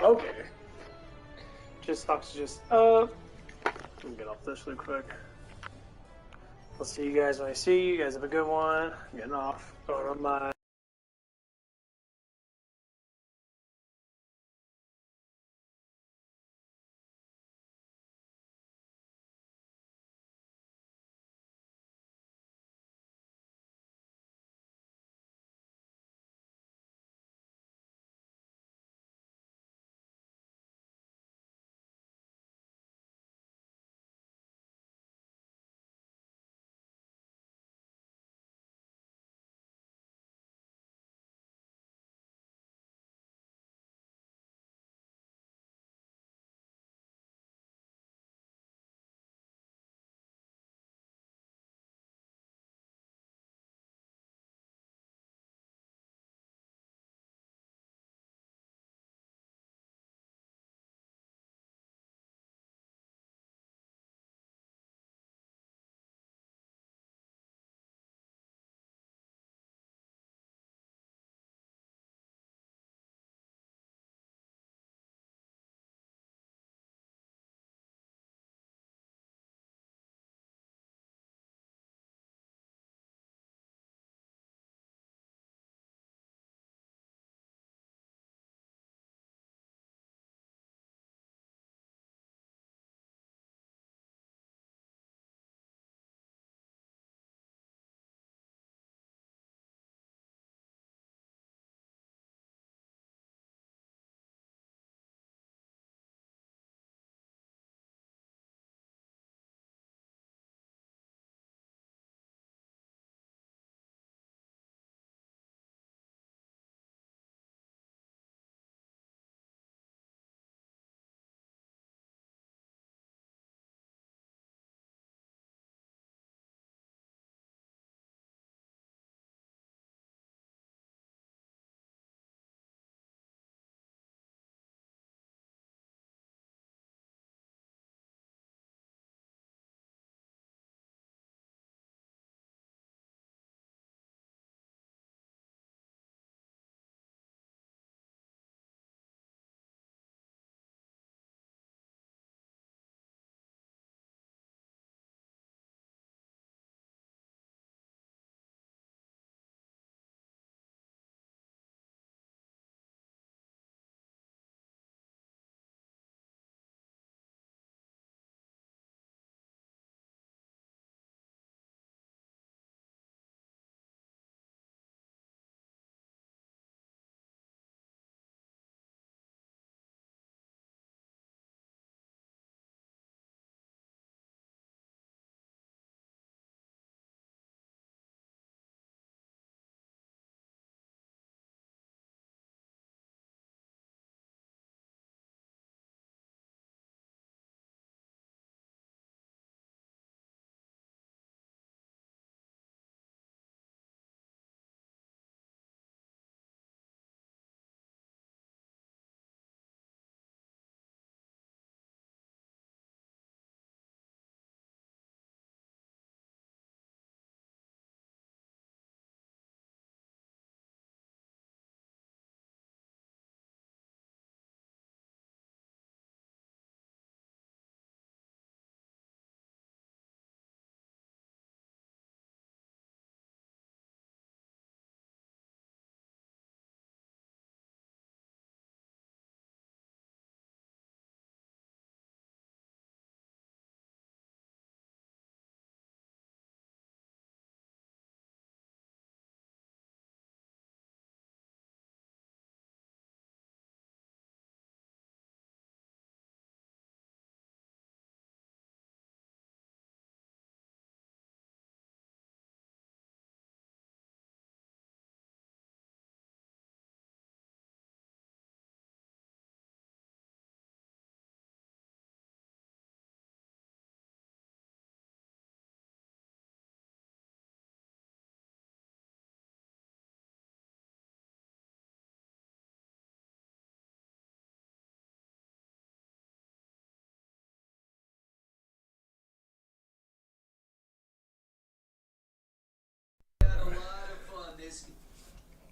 Okay. Just talks to just, let me get off this really quick. I'll see you guys when I see you. You guys have a good one. I'm getting off. Going on my.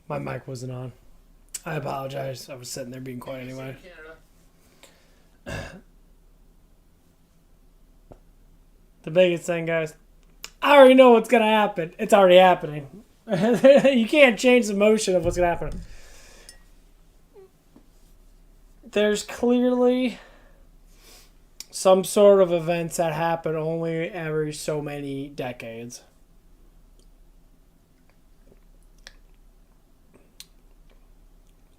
My mic wasn't on. I apologize. I was sitting there being quiet anyway. The biggest thing, guys. I already know what's going to happen. It's already happening. You can't change the motion of what's going to happen. There's clearly some sort of events that happen only every so many decades.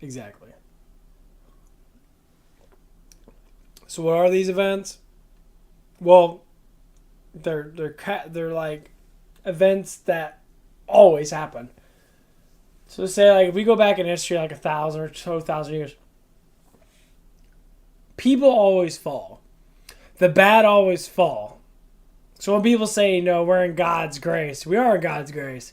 Exactly. So what are these events? Well, they're like events that always happen. So say like if we go back in history like 1,000 or 2,000 years, people always fall. The bad always fall. So when people say, we're in God's grace, we are in God's grace.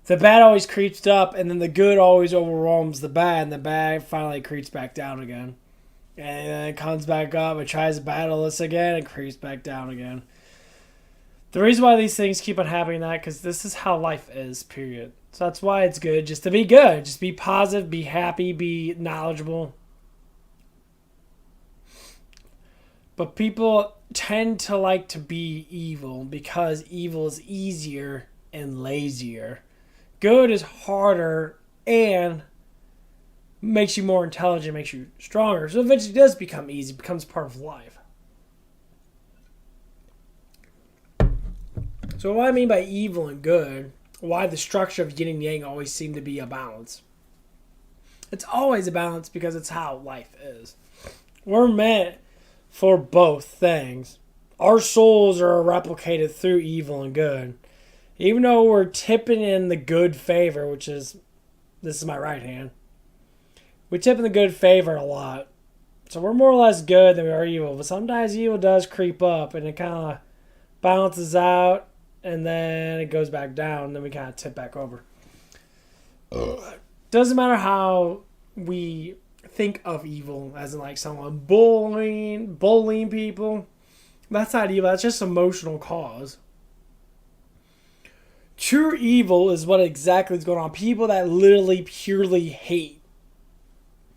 The bad always creeps up, and then the good always overwhelms the bad, and the bad finally creeps back down again. And then it comes back up, it tries to battle us again, and creeps back down again. The reason why these things keep on happening that because this is how life is, period. So that's why it's good just to be good. Just be positive, be happy, be knowledgeable. But people tend to like to be evil because evil is easier and lazier. Good is harder and makes you more intelligent, makes you stronger. So eventually it does become easy, it becomes part of life. So what I mean by evil and good, why the structure of yin and yang always seem to be a balance. It's always a balance because it's how life is. We're meant for both things. Our souls are replicated through evil and good. Even though we're tipping in the good favor, which is, this is my right hand, we tip in the good favor a lot. So we're more or less good than we are evil. But sometimes evil does creep up and it kind of balances out and then it goes back down and then we kind of tip back over. Doesn't matter how we think of evil as in like someone bullying people. That's not evil. That's just emotional cause. True evil is what exactly is going on. People that literally purely hate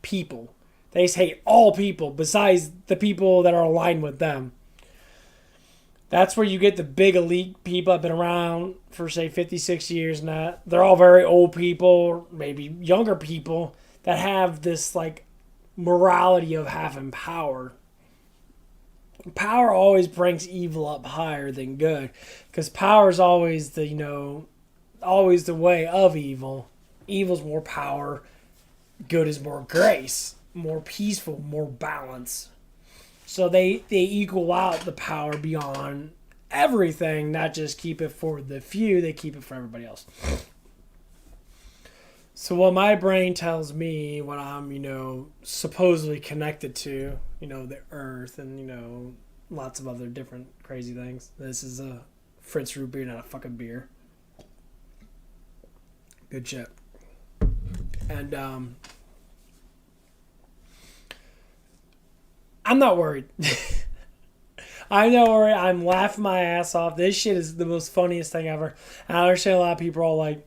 people. They just hate all people besides the people that are aligned with them. That's where you get the big elite people that have been around for say 50, 60 years now. They're all very old people, maybe younger people that have this like morality of having power. Power always brings evil up higher than good because power is always always the way of evil. Evil's more power, good is more grace, more peaceful, more balance. So they equal out the power beyond everything, not just keep it for the few, they keep it for everybody else. So what my brain tells me when I'm, supposedly connected to, the earth and, lots of other different crazy things. This is a Fritz root beer, not a fucking beer. Good shit. And, I'm not worried. I'm not worried. I'm laughing my ass off. This shit is the most funniest thing ever. And I understand a lot of people are all like,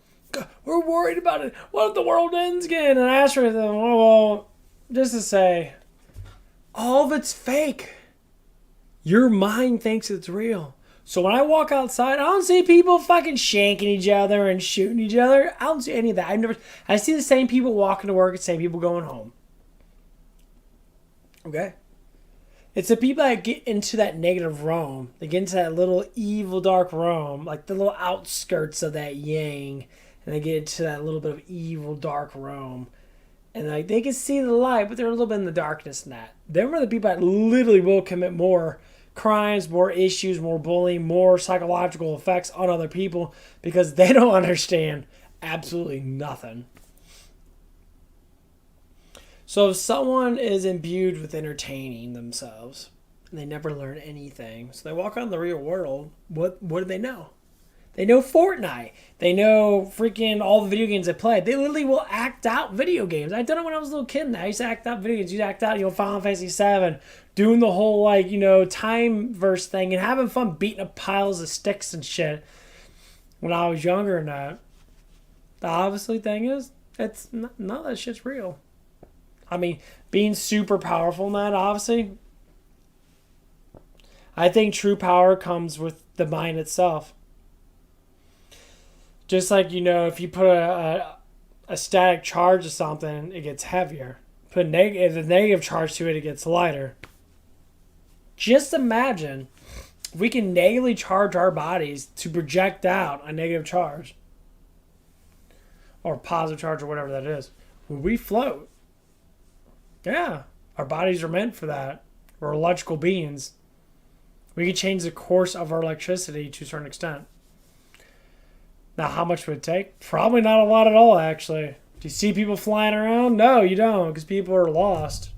we're worried about it. What if the world ends again? And I asked her, well, just to say, all of it's fake. Your mind thinks it's real. So when I walk outside, I don't see people fucking shanking each other and shooting each other. I don't see any of that. I see the same people walking to work and same people going home. Okay? It's the people that get into that negative realm. They get into that little evil dark realm, like the little outskirts of that yang. And they get into that little bit of evil, dark realm. And like they can see the light, but they're a little bit in the darkness in that. Them are the people that literally will commit more crimes, more issues, more bullying, more psychological effects on other people because they don't understand absolutely nothing. So if someone is imbued with entertaining themselves and they never learn anything, so they walk out in the real world, what do they know? They know Fortnite. They know freaking all the video games they play. They literally will act out video games. I done it when I was a little kid. I used to act out video games. You'd act out, Final Fantasy VII, doing the whole, time verse thing and having fun beating up piles of sticks and shit when I was younger and that. The obviously thing is, none of that shit's real. I mean, being super powerful in that, obviously, I think true power comes with the mind itself. Just like, if you put a static charge to something, it gets heavier. Put the negative charge to it, it gets lighter. Just imagine if we can negatively charge our bodies to project out a negative charge or positive charge or whatever that is. When we float, yeah, our bodies are meant for that. We're electrical beings. We can change the course of our electricity to a certain extent. Now, how much would it take? Probably not a lot at all, actually. Do you see people flying around? No, you don't, because people are lost.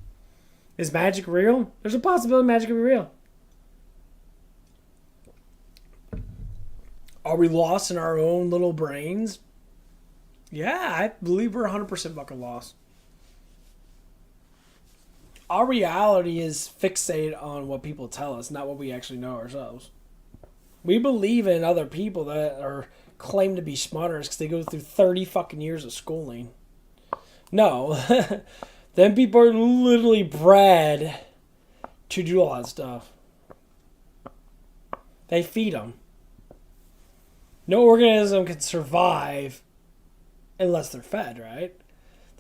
Is magic real? There's a possibility magic could be real. Are we lost in our own little brains? Yeah, I believe we're 100% fucking lost. Our reality is fixated on what people tell us, not what we actually know ourselves. We believe in other people that are claim to be smarter because they go through 30 fucking years of schooling. No. Them people are literally bred to do all that stuff. They feed them. No organism can survive unless they're fed, right?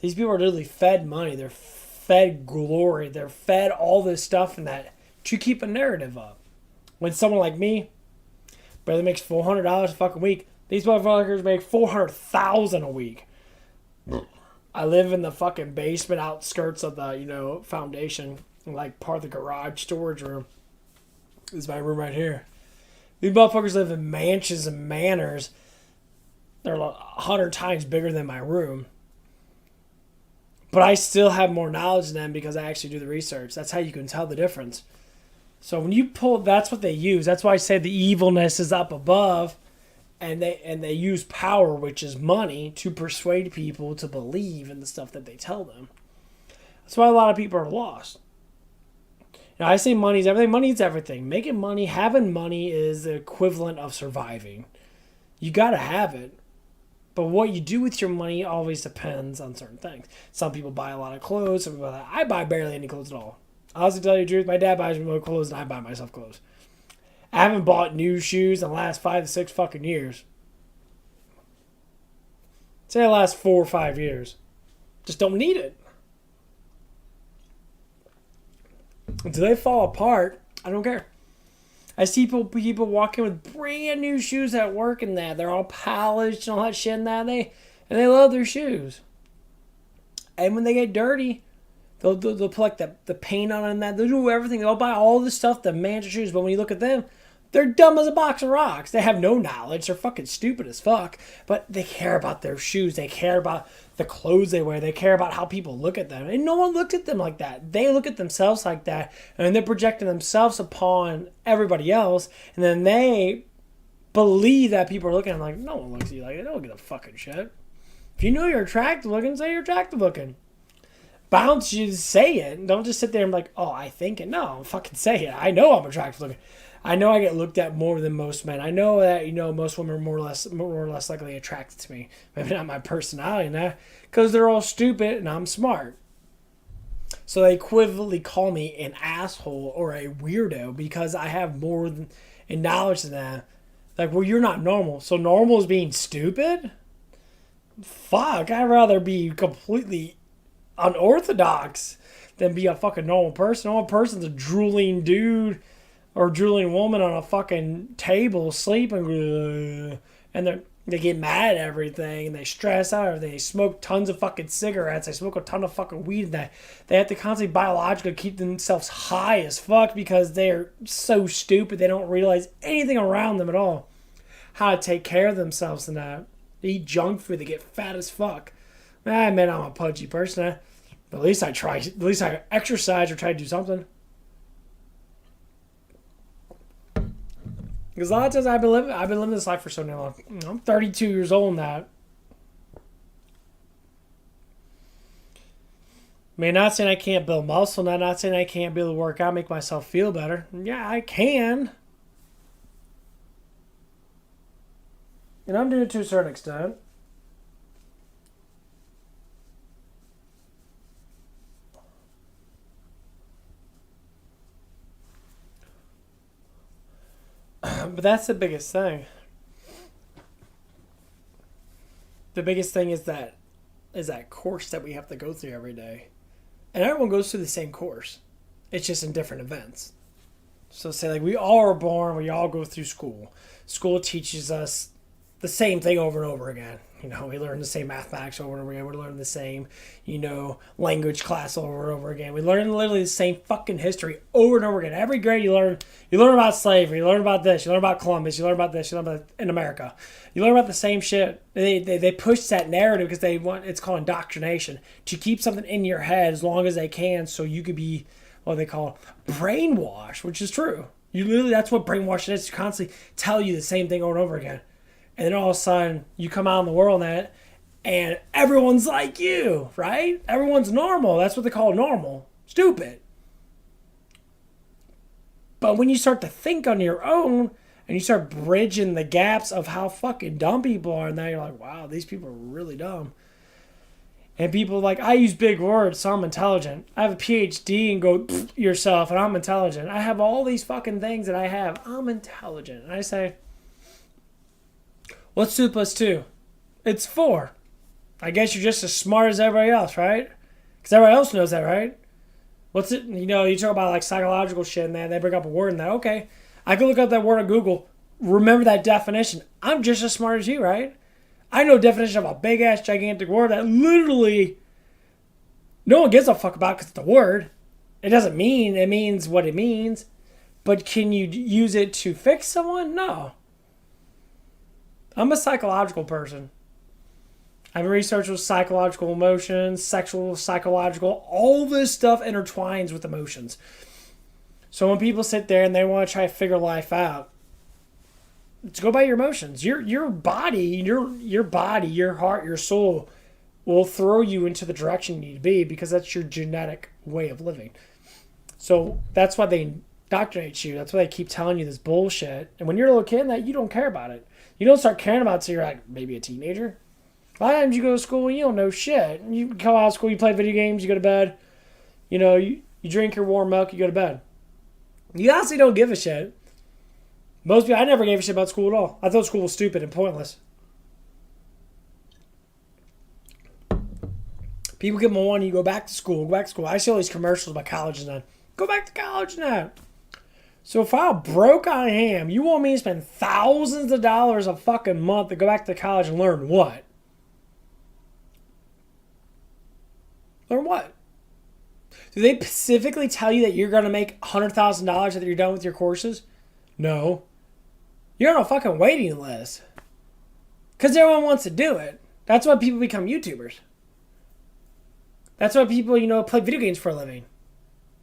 These people are literally fed money. They're fed glory. They're fed all this stuff and that to keep a narrative up. When someone like me barely makes $400 a fucking week, these motherfuckers make $400,000 a week. I live in the fucking basement outskirts of the, foundation, like part of the garage storage room. This is my room right here. These motherfuckers live in mansions and manors. They're 100 times bigger than my room. But I still have more knowledge than them because I actually do the research. That's how you can tell the difference. So when you pull, that's what they use. That's why I say the evilness is up above. And they use power, which is money, to persuade people to believe in the stuff that they tell them. That's why a lot of people are lost. Now, I say money's everything. Money's everything. Making money, having money is the equivalent of surviving. You got to have it. But what you do with your money always depends on certain things. Some people buy a lot of clothes. Some people I buy barely any clothes at all. Honestly, to tell you the truth, my dad buys me more clothes than I buy myself clothes. I haven't bought new shoes in the last 5 to 6 fucking years. Say the last 4 or 5 years. Just don't need it. Until they fall apart, I don't care. I see people walking with brand new shoes at work and that. They're all polished and all that shit and that. And they love their shoes. And when they get dirty, they'll put like the paint on and that. They'll do everything. They'll buy all this stuff to match shoes. But when you look at them, they're dumb as a box of rocks. They have no knowledge. They're fucking stupid as fuck. But they care about their shoes. They care about the clothes they wear. They care about how people look at them. And no one looks at them like that. They look at themselves like that. And they're projecting themselves upon everybody else. And then they believe that people are looking at them like, no one looks at you like that. They don't give a fucking shit. If you know you're attractive looking, say you're attractive looking. Bounce, you say it. Don't just sit there and be like, oh, I think it. No, fucking say it. I know I'm attractive looking. I know I get looked at more than most men. I know that, most women are more or less likely attracted to me. Maybe not my personality and that, because they're all stupid and I'm smart. So they equivalently call me an asshole or a weirdo because I have more knowledge than that. Like, well, you're not normal. So normal is being stupid? Fuck, I'd rather be completely unorthodox than be a fucking normal person. A normal person's a drooling dude or drooling woman on a fucking table sleeping, and they get mad at everything and they stress out everything. They smoke tons of fucking cigarettes. They smoke a ton of fucking weed. And they have to constantly biologically keep themselves high as fuck because they're so stupid they don't realize anything around them at all. How to take care of themselves and that. They eat junk food. They get fat as fuck. Man, I'm a pudgy person. But at least I try. At least I exercise or try to do something. Because a lot of times I've been living this life for so damn long. I'm 32 years old now. I mean, not saying I can't build muscle, not saying I can't be able to work out, make myself feel better. Yeah, I can. And I'm doing it to a certain extent. But that's the biggest thing. The biggest thing is that course that we have to go through every day. And everyone goes through the same course. It's just in different events. So say like we all are born, we all go through school. School teaches us the same thing over and over again. You know, we learn the same mathematics over and over again. We learn the same, language class over and over again. We learn literally the same fucking history over and over again. Every grade you learn about slavery, you learn about this, you learn about Columbus, you learn about this, you learn about in America. You learn about the same shit. They push that narrative because it's called indoctrination, to keep something in your head as long as they can so you could be what they call brainwashed, which is true. That's what brainwashing is. To constantly tell you the same thing over and over again. And then all of a sudden, you come out in the world and everyone's like you, right? Everyone's normal. That's what they call normal. Stupid. But when you start to think on your own and you start bridging the gaps of how fucking dumb people are, and now you're like, wow, these people are really dumb. And people like, I use big words, so I'm intelligent. I have a PhD and go yourself, and I'm intelligent. I have all these fucking things that I have. I'm intelligent. And I say, what's 2 plus 2? It's 4. I guess you're just as smart as everybody else, right? Because everybody else knows that, right? What's it? You talk about like psychological shit and they bring up a word and that. Okay, I can look up that word on Google. Remember that definition. I'm just as smart as you, right? I know definition of a big ass gigantic word that literally no one gives a fuck about because it's a word. It means what it means. But can you use it to fix someone? No. I'm a psychological person. I've researched with psychological emotions, sexual, psychological, all this stuff intertwines with emotions. So when people sit there and they want to try to figure life out, let's go by your emotions. Your body, your heart, your soul will throw you into the direction you need to be because that's your genetic way of living. So that's why they indoctrinate you. That's why they keep telling you this bullshit. And when you're a little kid, you don't care about it. You don't start caring about it until you're like maybe a teenager. A lot of times you go to school and you don't know shit. You come out of school, you play video games, you go to bed. You drink your warm milk, you go to bed. You honestly don't give a shit. Most people, I never gave a shit about school at all. I thought school was stupid and pointless. People get more money, you go back to school, I see all these commercials about colleges now. Go back to college now. So if I'm broke I am, you want me to spend thousands of dollars a fucking month to go back to college and learn what? Learn what? Do they specifically tell you that you're going to make $100,000 after you're done with your courses? No. You're on a fucking waiting list. Because everyone wants to do it. That's why people become YouTubers. That's why people, play video games for a living.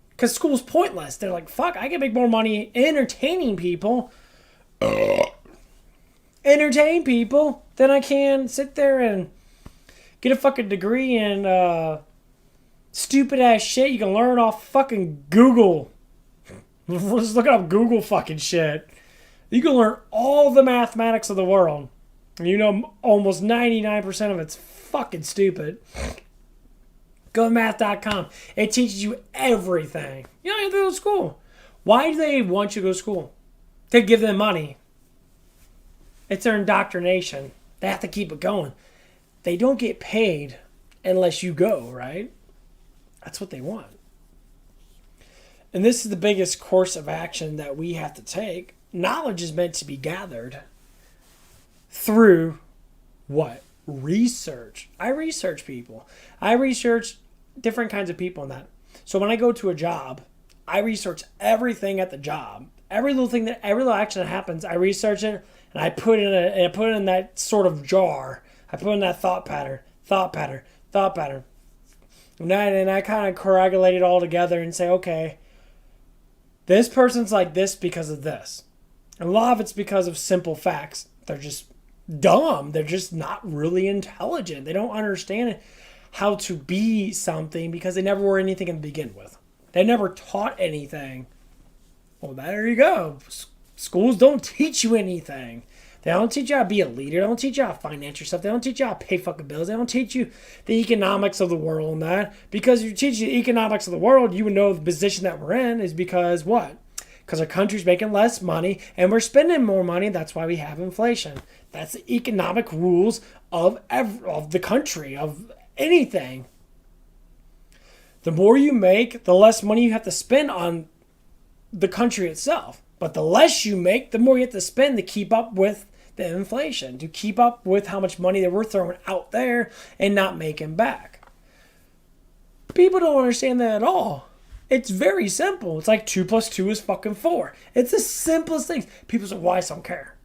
Because school's pointless. They're like, fuck, I can make more money entertaining people. Entertain people than I can sit there and get a fucking degree in stupid ass shit you can learn off fucking Google. Just look up Google fucking shit. You can learn all the mathematics of the world. Almost 99% of it's fucking stupid. Go to math.com. It teaches you everything. You don't have to go to school. Why do they want you to go to school? To give them money. It's their indoctrination. They have to keep it going. They don't get paid unless you go, right? That's what they want. And this is the biggest course of action that we have to take. Knowledge is meant to be gathered through what? Research. I research people. I research different kinds of people in that. So when I go to a job, I research everything at the job. Every little action that happens, I research it and I put it in that sort of jar. I put in that thought pattern. And I kind of coagulate it all together and say, okay, this person's like this because of this. And a lot of it's because of simple facts. They're just dumb. They're just not really intelligent. They don't understand how to be something because they never were anything to begin with. They never taught anything. Well, there you go. Schools don't teach you anything. They don't teach you how to be a leader. They don't teach you how to finance yourself. They don't teach you how to pay fucking bills. They don't teach you the economics of the world and that. Because if you teach you the economics of the world, you would know the position that we're in is because what? because our country's making less money and we're spending more money. That's why we have inflation. That's the economic rules of the country, of anything. The more you make, the less money you have to spend on the country itself. But the less you make, the more you have to spend to keep up with the inflation, to keep up with how much money that we're throwing out there and not making back. People don't understand that at all. It's very simple. It's like 2 + 2 is fucking 4. It's the simplest things. People say, why I don't care.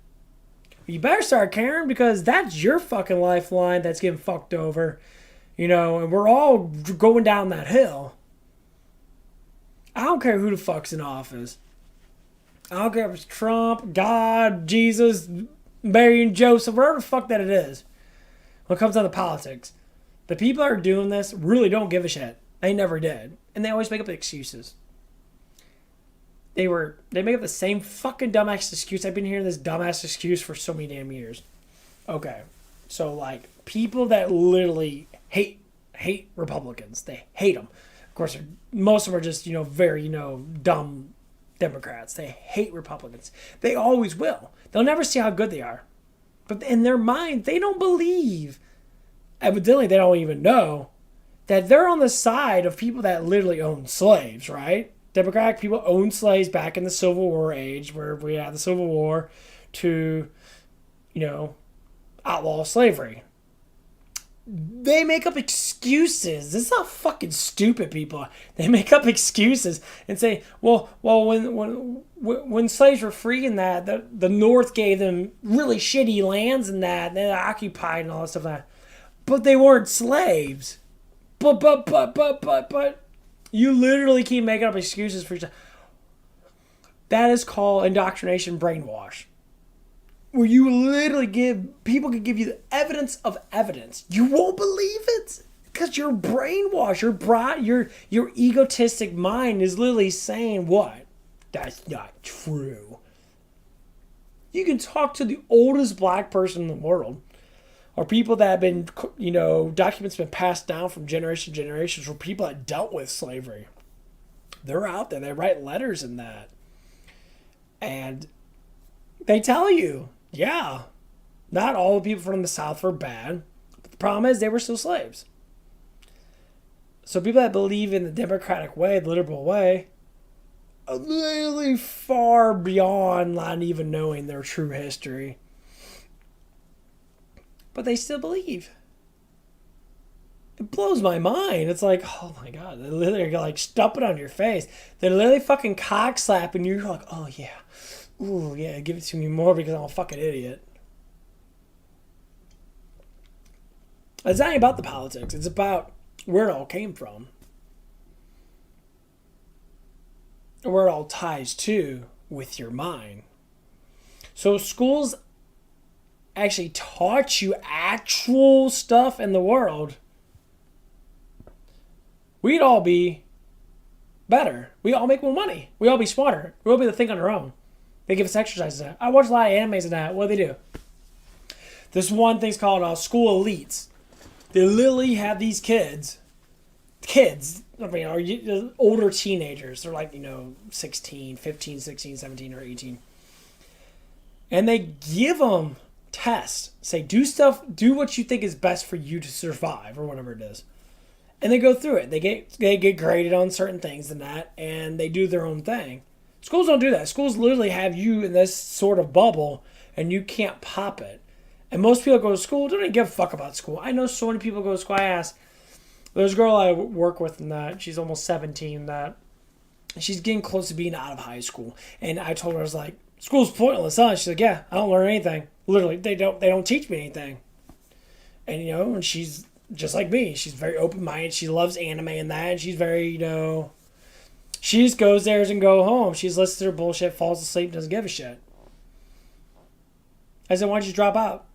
You better start caring, because that's your fucking lifeline that's getting fucked over. And we're all going down that hill. I don't care who the fuck's in office. I don't care if it's Trump, God, Jesus, Mary and Joseph, whatever the fuck that it is. When it comes down to politics, the people that are doing this really don't give a shit. They never did. And they always make up excuses. They make up the same fucking dumbass excuse. I've been hearing this dumbass excuse for so many damn years. Okay. So, like, people that literally hate Republicans. They hate them. Of course, most of them are just, very, dumb Democrats. They hate Republicans. They always will. They'll never see how good they are. But in their mind, they don't believe. Evidently, they don't even know that they're on the side of people that literally own slaves, right? Democratic people owned slaves back in the Civil War age, where we had the Civil War to, outlaw slavery. They make up excuses. This is how fucking stupid people are. They make up excuses and say, well, when slaves were free and that, the North gave them really shitty lands and that, they occupied and all that stuff. But they weren't slaves. But you literally keep making up excuses for yourself. That is called indoctrination, brainwash. Where you literally people can give you the evidence of evidence. You won't believe it because you're brainwashed. Your egotistic mind is literally saying what? That's not true. You can talk to the oldest black person in the world, or people that have been, documents been passed down from generation to generation for people that dealt with slavery. They're out there. They write letters in that. And they tell you, yeah, not all the people from the South were bad. But the problem is they were still slaves. So people that believe in the democratic way, the liberal way, are literally far beyond not even knowing their true history. But they still believe. It blows my mind. It's like, oh my God, they literally like stumping on your face. They're literally fucking cock slapping you. You're like, oh yeah. Ooh, yeah, give it to me more because I'm a fucking idiot. It's not about the politics. It's about where it all came from. And where it all ties to with your mind. So schools actually taught you actual stuff in the world, we'd all be better. We all make more money. We all be smarter. We all be able to think on our own. They give us exercises. I watch a lot of animes and that. What do they do? This one thing's called school elites. They literally have these kids, are older teenagers. They're like, 16, 15, 16, 17, or 18. And they give them tests. Say, do what you think is best for you to survive, or whatever it is. And they go through it. They get graded on certain things and that, and they do their own thing. Schools don't do that. Schools literally have you in this sort of bubble, and you can't pop it. And most people go to school, don't even give a fuck about school. I know so many people go to school. I ask, there's a girl I work with in that, she's almost 17, that she's getting close to being out of high school. And I told her, I was like, school's pointless, huh? She's like, yeah, I don't learn anything. Literally, they don't teach me anything. And, and she's just like me. She's very open-minded. She loves anime and that. And she's very, she just goes there and go home. She just listens to her bullshit, falls asleep, doesn't give a shit. I said, why don't you drop out?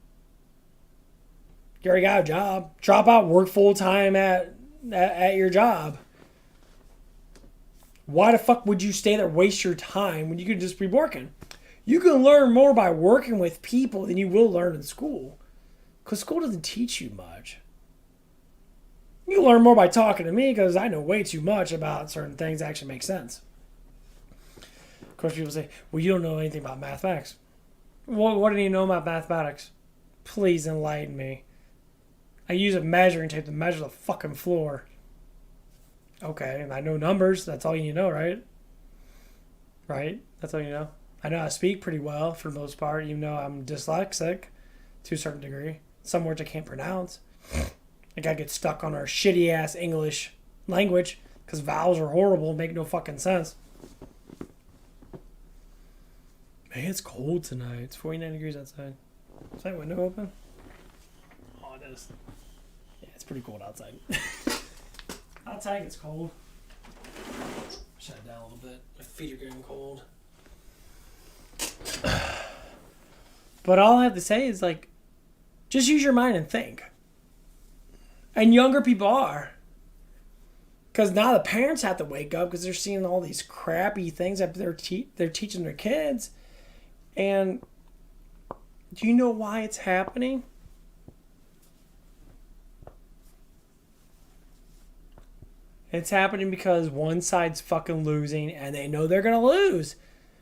You already got a job. Drop out, work full-time at your job. Why the fuck would you stay there, waste your time when you could just be working? You can learn more by working with people than you will learn in school. Because school doesn't teach you much. You can learn more by talking to me because I know way too much about certain things that actually make sense. course, people say, well, you don't know anything about mathematics. What do you know about mathematics? Please enlighten me. I use a measuring tape to measure the fucking floor. Okay, and I know numbers. That's all you know, right? Right? That's all you know. I know how to speak pretty well for the most part, even though I'm dyslexic to a certain degree. Some words I can't pronounce. Like I get stuck on our shitty ass English language because vowels are horrible and make no fucking sense. Man, it's cold tonight. It's 49 degrees outside. Is that window open? Oh, it is. Yeah, it's pretty cold outside. Outside it's cold. Shut it down a little bit. My feet are getting cold. But all I have to say is, like, just use your mind and think. And younger people are. Because now the parents have to wake up because they're seeing all these crappy things that they're teaching their kids. And do you know why it's happening? It's happening because one side's fucking losing and they know they're going to lose.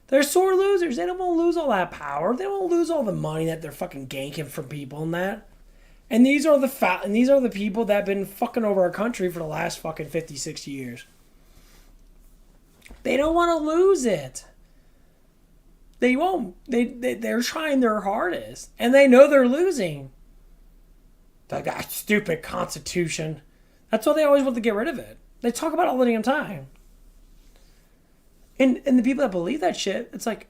They're sore losers. They don't want to lose all that power. They don't want to lose all the money that they're fucking ganking from people and that. And these are the people that have been fucking over our country for the last fucking 50, 60 years. They don't want to lose it. They won't. They're trying their hardest. And they know they're losing. That stupid Constitution. That's why they always want to get rid of it. They talk about it all the damn time. And the people that believe that shit, it's like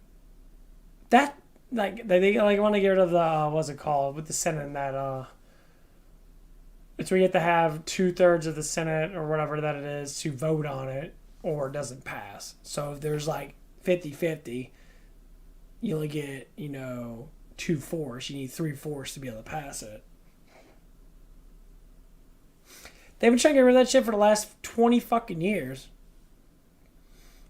that, like they like want to get rid of the what's it called with the Senate and that it's where you have to have 2/3 of the Senate or whatever that it is to vote on it or it doesn't pass. So if there's like 50-50, you only get 2/4. You need 3/4 to be able to pass it. They've been trying to get rid of that shit for the last 20 fucking years.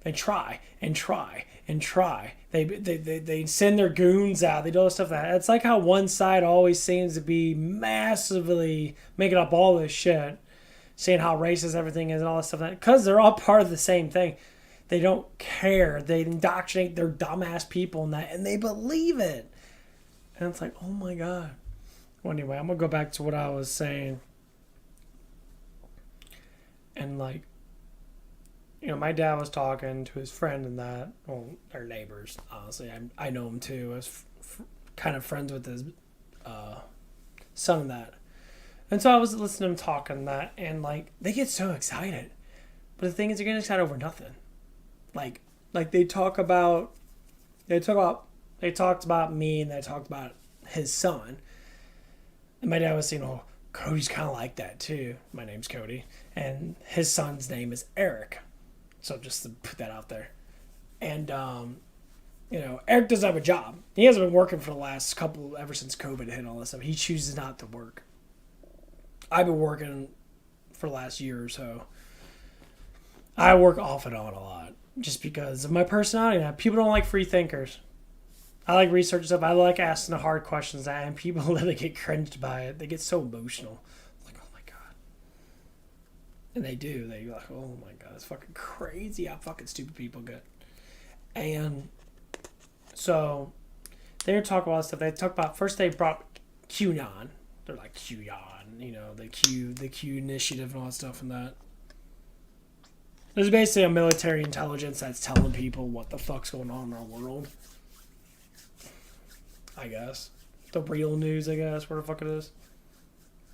They try and try and try. They send their goons out. They do all this stuff. It's like how one side always seems to be massively making up all this shit, saying how racist everything is and all this stuff. Because they're all part of the same thing. They don't care. They indoctrinate their dumbass people in that, and they believe it. And it's like, oh my God. Well, anyway, I'm going to go back to what I was saying. And like, my dad was talking to his friend and that. Well, they're neighbors, honestly. I know him too. I was kind of friends with his son and that. And so I was listening to him talking that, and like, they get so excited. But the thing is, they're getting excited over nothing. Like they talked about me and they talked about his son. And my dad was saying, Cody's kind of like that too. My name's Cody. And his son's name is Eric. So just to put that out there. And, Eric doesn't have a job. He hasn't been working for the last ever since COVID hit and all this stuff. He chooses not to work. I've been working for the last year or so. I work off and on a lot. Just because of my personality. People don't like free thinkers. I like research stuff. I like asking the hard questions, and people literally get cringed by it. They get so emotional. Like, oh my God. And they do. They're like, oh my God, it's fucking crazy how fucking stupid people get. And so they were talking about stuff. They talked about, first they brought QAnon. They're like, QAnon, the Q initiative and all that stuff and that. There's basically a military intelligence that's telling people what the fuck's going on in our world. I guess. The real news, I guess, where the fuck it is.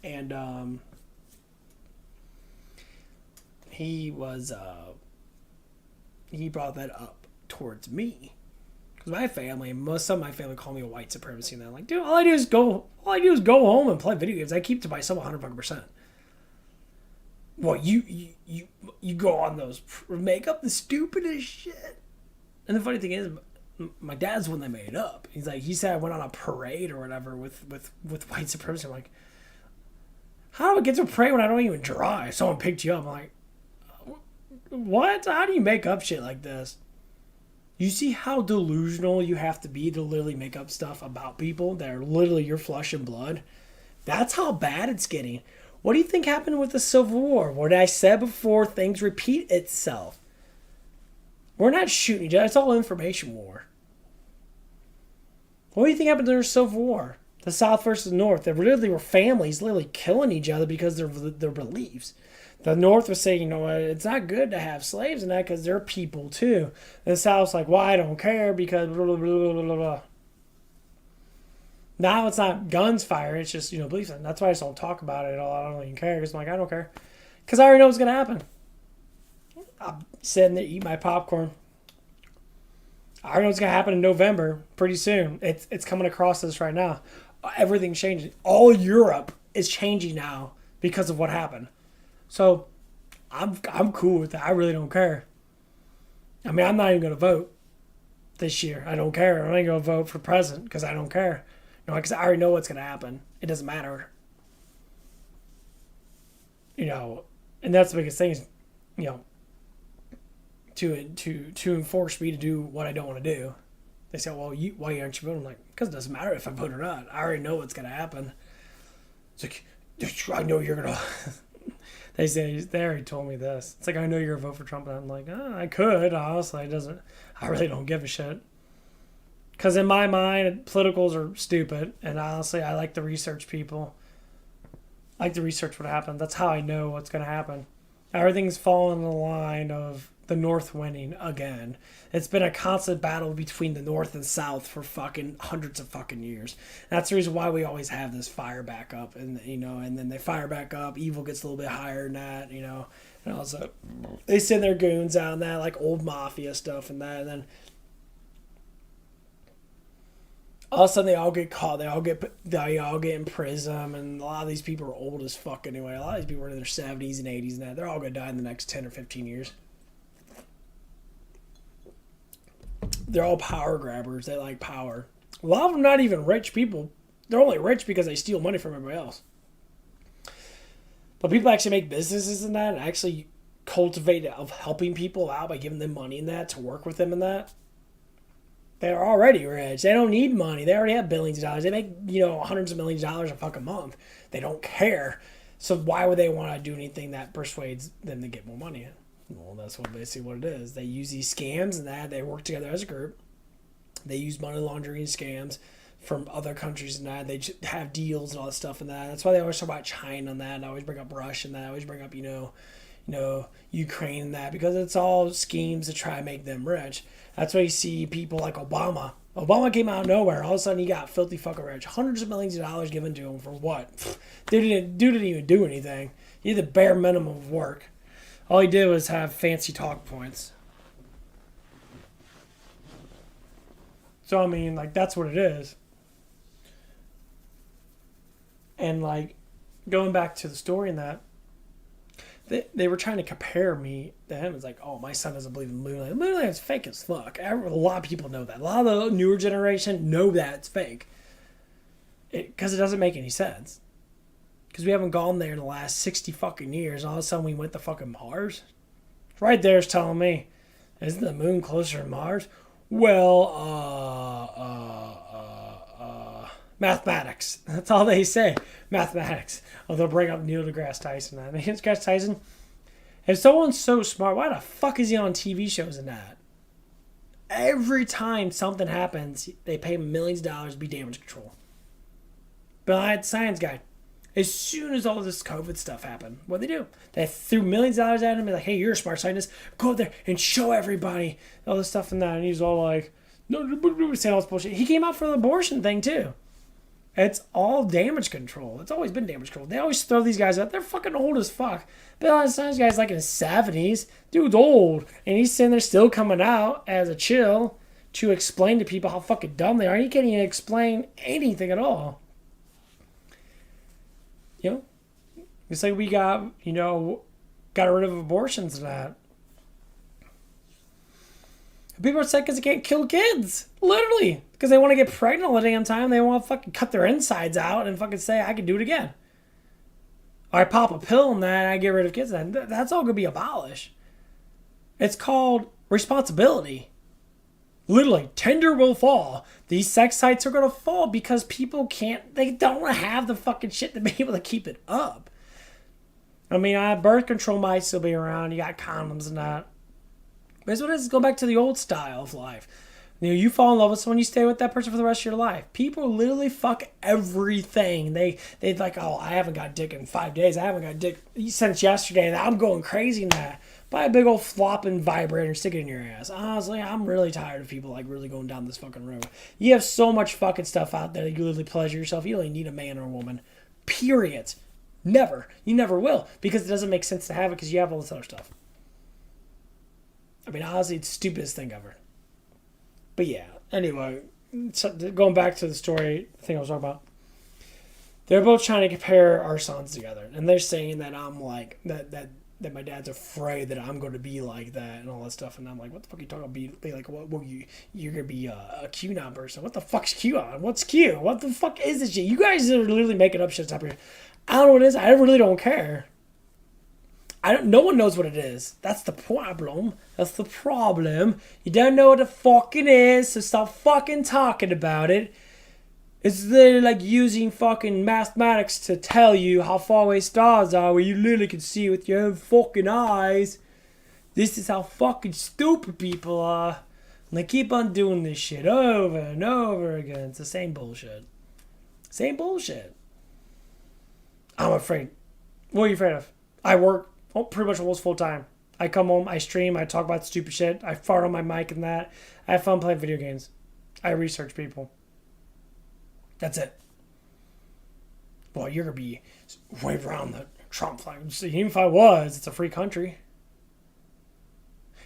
And he brought that up towards me. Because my family, some of my family call me a white supremacy, and they're like, dude, all I do is go home and play video games. I keep to myself 100%. Well, you go on those, make up the stupidest shit. And the funny thing is, my dad's the one that made it up. He said I went on a parade or whatever with white supremacy. I'm like, how do I get to a parade when I don't even drive? Someone picked you up. I'm like, what? How do you make up shit like this? You see how delusional you have to be to literally make up stuff about people that are literally your flesh and blood? That's how bad it's getting. What do you think happened with the Civil War? What I said before, things repeat itself. We're not shooting each other. It's all information war. What do you think happened during the Civil War? The South versus the North. They literally were families literally killing each other because of their beliefs. The North was saying, you know what, it's not good to have slaves and that because they're people too. And the South's like, well, I don't care because blah, blah, blah, blah, blah, blah. Now it's not guns fired, it's just, beliefs. And that's why I just don't talk about it at all. I don't even care because I'm like, I don't care. Because I already know what's going to happen. I'm sitting there, eat my popcorn. I already know what's going to happen in November pretty soon. It's coming across us right now. Everything's changing. All Europe is changing now because of what happened. So I'm cool with that. I really don't care. I mean, I'm not even going to vote this year. I don't care. I'm not going to vote for president because I don't care. Because I already know what's going to happen. It doesn't matter. And that's the biggest thing is, to enforce me to do what I don't want to do. They say, well, why aren't you voting? I'm like, because it doesn't matter if I vote or not. I already know what's going to happen. It's like, I know you're going to... They already told me this. It's like, I know you're going to vote for Trump. And I'm like, I could. Honestly, I really don't give a shit. Because in my mind, politicals are stupid. And honestly, I like to research people. I like to research what happened. That's how I know what's going to happen. Everything's fallen in the line of the North winning again. It's been a constant battle between the North and South for fucking hundreds of fucking years. That's the reason why we always have this fire back up. And, and then they fire back up. Evil gets a little bit higher than that, And also, they send their goons out and that, like old mafia stuff and that. And then all of a sudden they all get caught. They all get in prison. And a lot of these people are old as fuck anyway. A lot of these people are in their 70s and 80s and that. They're all going to die in the next 10 or 15 years. They're all power grabbers. They like power. A lot of them not even rich people. They're only rich because they steal money from everybody else. But people actually make businesses in that and actually cultivate of helping people out by giving them money in that to work with them in that. They're already rich. They don't need money. They already have billions of dollars. They make, hundreds of millions of dollars a fucking month. They don't care. So why would they want to do anything that persuades them to get more money? Well, that's basically what it is. They use these scams and that. They work together as a group. They use money laundering scams from other countries and that. They have deals and all that stuff and that. That's why they always talk about China and that. And I always bring up Russia and that. I always bring up, Ukraine and that. Because it's all schemes to try and make them rich. That's why you see people like Obama. Obama came out of nowhere. All of a sudden, he got filthy fucking rich. Hundreds of millions of dollars given to him for what? Dude didn't even do anything. He did the bare minimum of work. All he did was have fancy talk points. So, I mean, that's what it is. And, going back to the story in that, they were trying to compare me to him. It's like, oh, my son doesn't believe in the moon. The moon landing's fake as fuck. A lot of people know that. A lot of the newer generation know that it's fake. Because it doesn't make any sense. Because we haven't gone there in the last 60 fucking years. All of a sudden we went to fucking Mars. Right there is telling me, isn't the moon closer to Mars? Well, mathematics. That's all they say. Mathematics. Oh, they'll bring up Neil deGrasse Tyson. Neil deGrasse Tyson, if someone's so smart, why the fuck is he on TV shows and that? Every time something happens, they pay him millions of dollars to be damage control. But I had science guy. As soon as all this COVID stuff happened, what they do? They threw millions of dollars at him and be like, hey, you're a smart scientist. Go out there and show everybody all this stuff and that. And he's all like, no, saying all this bullshit. He came out for the abortion thing too. It's all damage control. It's always been damage control. They always throw these guys out. They're fucking old as fuck. But all this guy's like in his 70s. Dude's old. And he's sitting there still coming out as a chill to explain to people how fucking dumb they are. He can't even explain anything at all. It's like we got rid of abortions and that. People are upset because they can't kill kids. Literally. Because they want to get pregnant all the damn time. They want to fucking cut their insides out and fucking say, I can do it again. Or I pop a pill and then I get rid of kids. And that's all going to be abolished. It's called responsibility. Literally, Tinder will fall. These sex sites are going to fall because people they don't have the fucking shit to be able to keep it up. I mean, birth control might still be around. You got condoms and that. That's what it is. Go back to the old style of life. You know, you fall in love with someone, you stay with that person for the rest of your life. People literally fuck everything. They like, oh, I haven't got dick in 5 days. I haven't got dick since yesterday, and I'm going crazy now. Buy a big old flopping vibrator and stick it in your ass. Honestly, I'm really tired of people like really going down this fucking road. You have so much fucking stuff out there that you literally pleasure yourself. You don't need a man or a woman. Period. Never. You never will, because it doesn't make sense to have it because you have all this other stuff. I mean, honestly, it's the stupidest thing ever. But yeah, anyway, so going back to the story thing I was talking about. They're both trying to compare our sons together. And they're saying that I'm like, that my dad's afraid that I'm going to be like that and all that stuff. And I'm like, what the fuck are you talking about? Be like, what? Well, you're going to be a QAnon person. What the fuck's QAnon? What's Q? What the fuck is this shit? You guys are literally making up shit up here. I don't know what it is. I really don't care. No one knows what it is. That's the problem. That's the problem. You don't know what the fucking is, so stop fucking talking about it. It's literally like using fucking mathematics to tell you how far away stars are, where you literally can see with your own fucking eyes. This is how fucking stupid people are. And they keep on doing this shit over and over again. It's the same bullshit. Same bullshit. I'm afraid. What are you afraid of? I work pretty much almost full time. I come home, I stream, I talk about stupid shit, I fart on my mic and that. I have fun playing video games. I research people. That's it. Well, you're going to be wave around the Trump flag. Even if I was, it's a free country.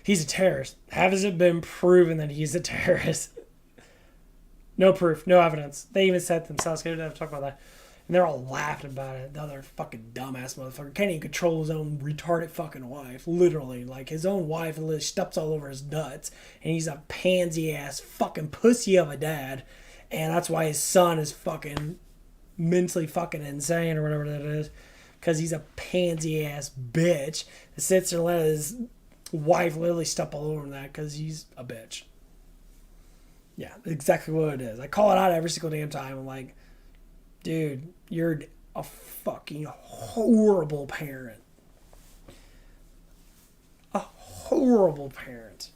He's a terrorist. Has it been proven that he's a terrorist? No proof, no evidence. They even said themselves, they didn't have to talk about that. And they're all laughing about it. The other fucking dumbass motherfucker can't even control his own retarded fucking wife. Literally. Like, his own wife literally steps all over his nuts. And he's a pansy-ass fucking pussy of a dad. And that's why his son is fucking mentally fucking insane or whatever that is. Because he's a pansy-ass bitch that sits there and let his wife literally step all over him that because he's a bitch. Yeah, exactly what it is. I call it out every single damn time. I'm like, dude, you're a fucking horrible parent. A horrible parent.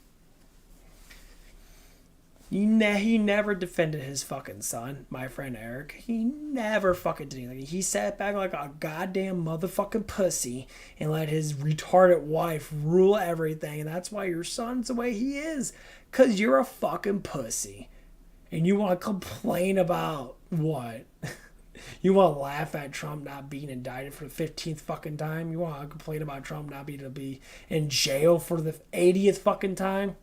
He never defended his fucking son, my friend Eric. He never fucking did anything. He sat back like a goddamn motherfucking pussy and let his retarded wife rule everything. And that's why your son's the way he is. Because you're a fucking pussy. And you want to complain about what? You want to laugh at Trump not being indicted for the 15th fucking time? You want to complain about Trump not being to be in jail for the 80th fucking time?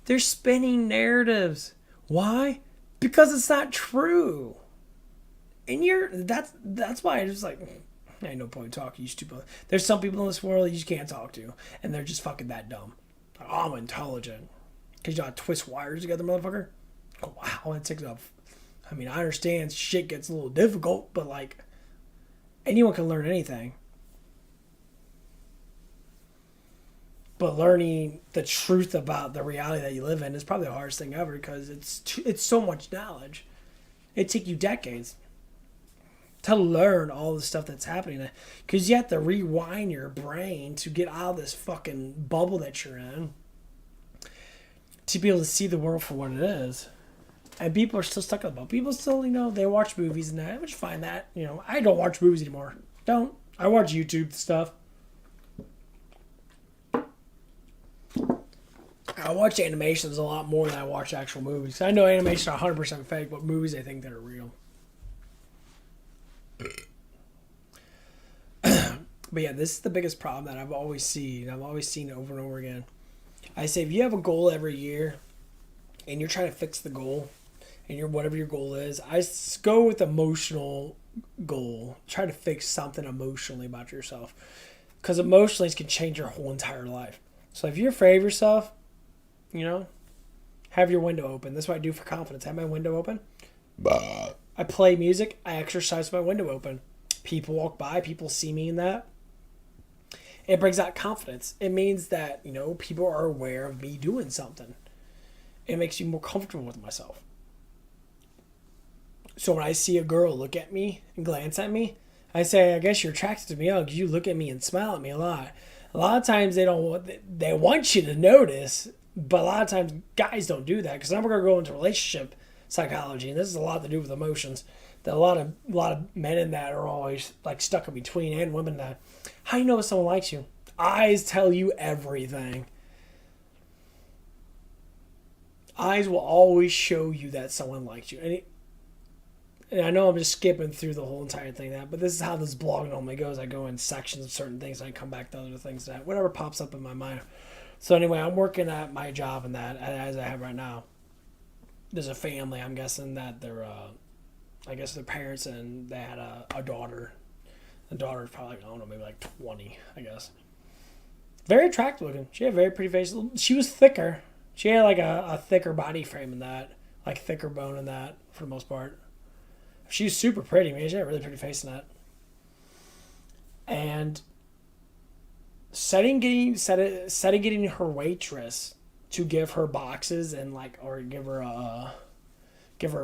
They're spinning narratives. Why? Because it's not true. And that's why I just like, ain't no point talking, you stupid. There's some people in this world you just can't talk to, and they're just fucking that dumb. Like, oh, I'm intelligent. Because you know how to twist wires together, motherfucker? Oh, wow, that takes up. I mean, I understand shit gets a little difficult, but like, anyone can learn anything. But learning the truth about the reality that you live in is probably the hardest thing ever because it's so much knowledge. It takes you decades to learn all the stuff that's happening. Because you have to rewind your brain to get out of this fucking bubble that you're in to be able to see the world for what it is. And people are still stuck in the bubble. People still, they watch movies and that. I just find that, I don't watch movies anymore. Don't. I watch YouTube stuff. I watch animations a lot more than I watch actual movies. I know animation are 100% fake, but movies I think that are real. But yeah, this is the biggest problem that I've always seen. I've always seen it over and over again. I say if you have a goal every year and you're trying to fix the goal and whatever your goal is, I go with emotional goal. Try to fix something emotionally about yourself. Because emotionally it can change your whole entire life. So if you're afraid of yourself, have your window open. That's what I do for confidence. Have my window open. I play music. I exercise with my window open. People walk by. People see me in that. It brings out confidence. It means that, people are aware of me doing something. It makes me more comfortable with myself. So when I see a girl look at me and glance at me, I say, I guess you're attracted to me. Oh, 'cause you look at me and smile at me a lot. A lot of times they want you to notice, but a lot of times guys don't do that because now we're gonna go into relationship psychology, and this is a lot to do with emotions. That a lot of men in that are always like stuck in between, and women that. How do you know if someone likes you? Eyes tell you everything. Eyes will always show you that someone likes you, and I know I'm just skipping through the whole entire thing but this is how this blog normally goes. I go in sections of certain things and I come back to other things that whatever pops up in my mind. So anyway, I'm working at my job in that as I have right now. There's a family. I'm guessing that they're, I guess their parents and they had a daughter. The daughter's probably, I don't know, maybe like 20, I guess. Very attractive looking. She had a very pretty face. She was thicker. She had like a thicker body frame in that, like thicker bone in that for the most part. She was super pretty, man. She had a really pretty face in that. And setting getting her waitress to give her boxes and like or give her a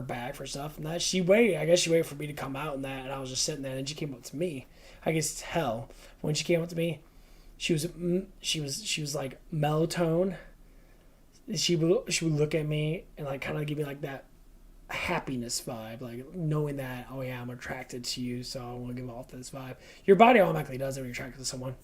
bag for stuff and that I guess she waited for me to come out and that, and I was just sitting there and she came up to me. I guess tell when she came up to me, she was like mellow tone. She would look at me and like kind of give me like that happiness vibe, like knowing that, oh yeah, I'm attracted to you, so I want to give off this vibe. Your body automatically does it when you're attracted to someone.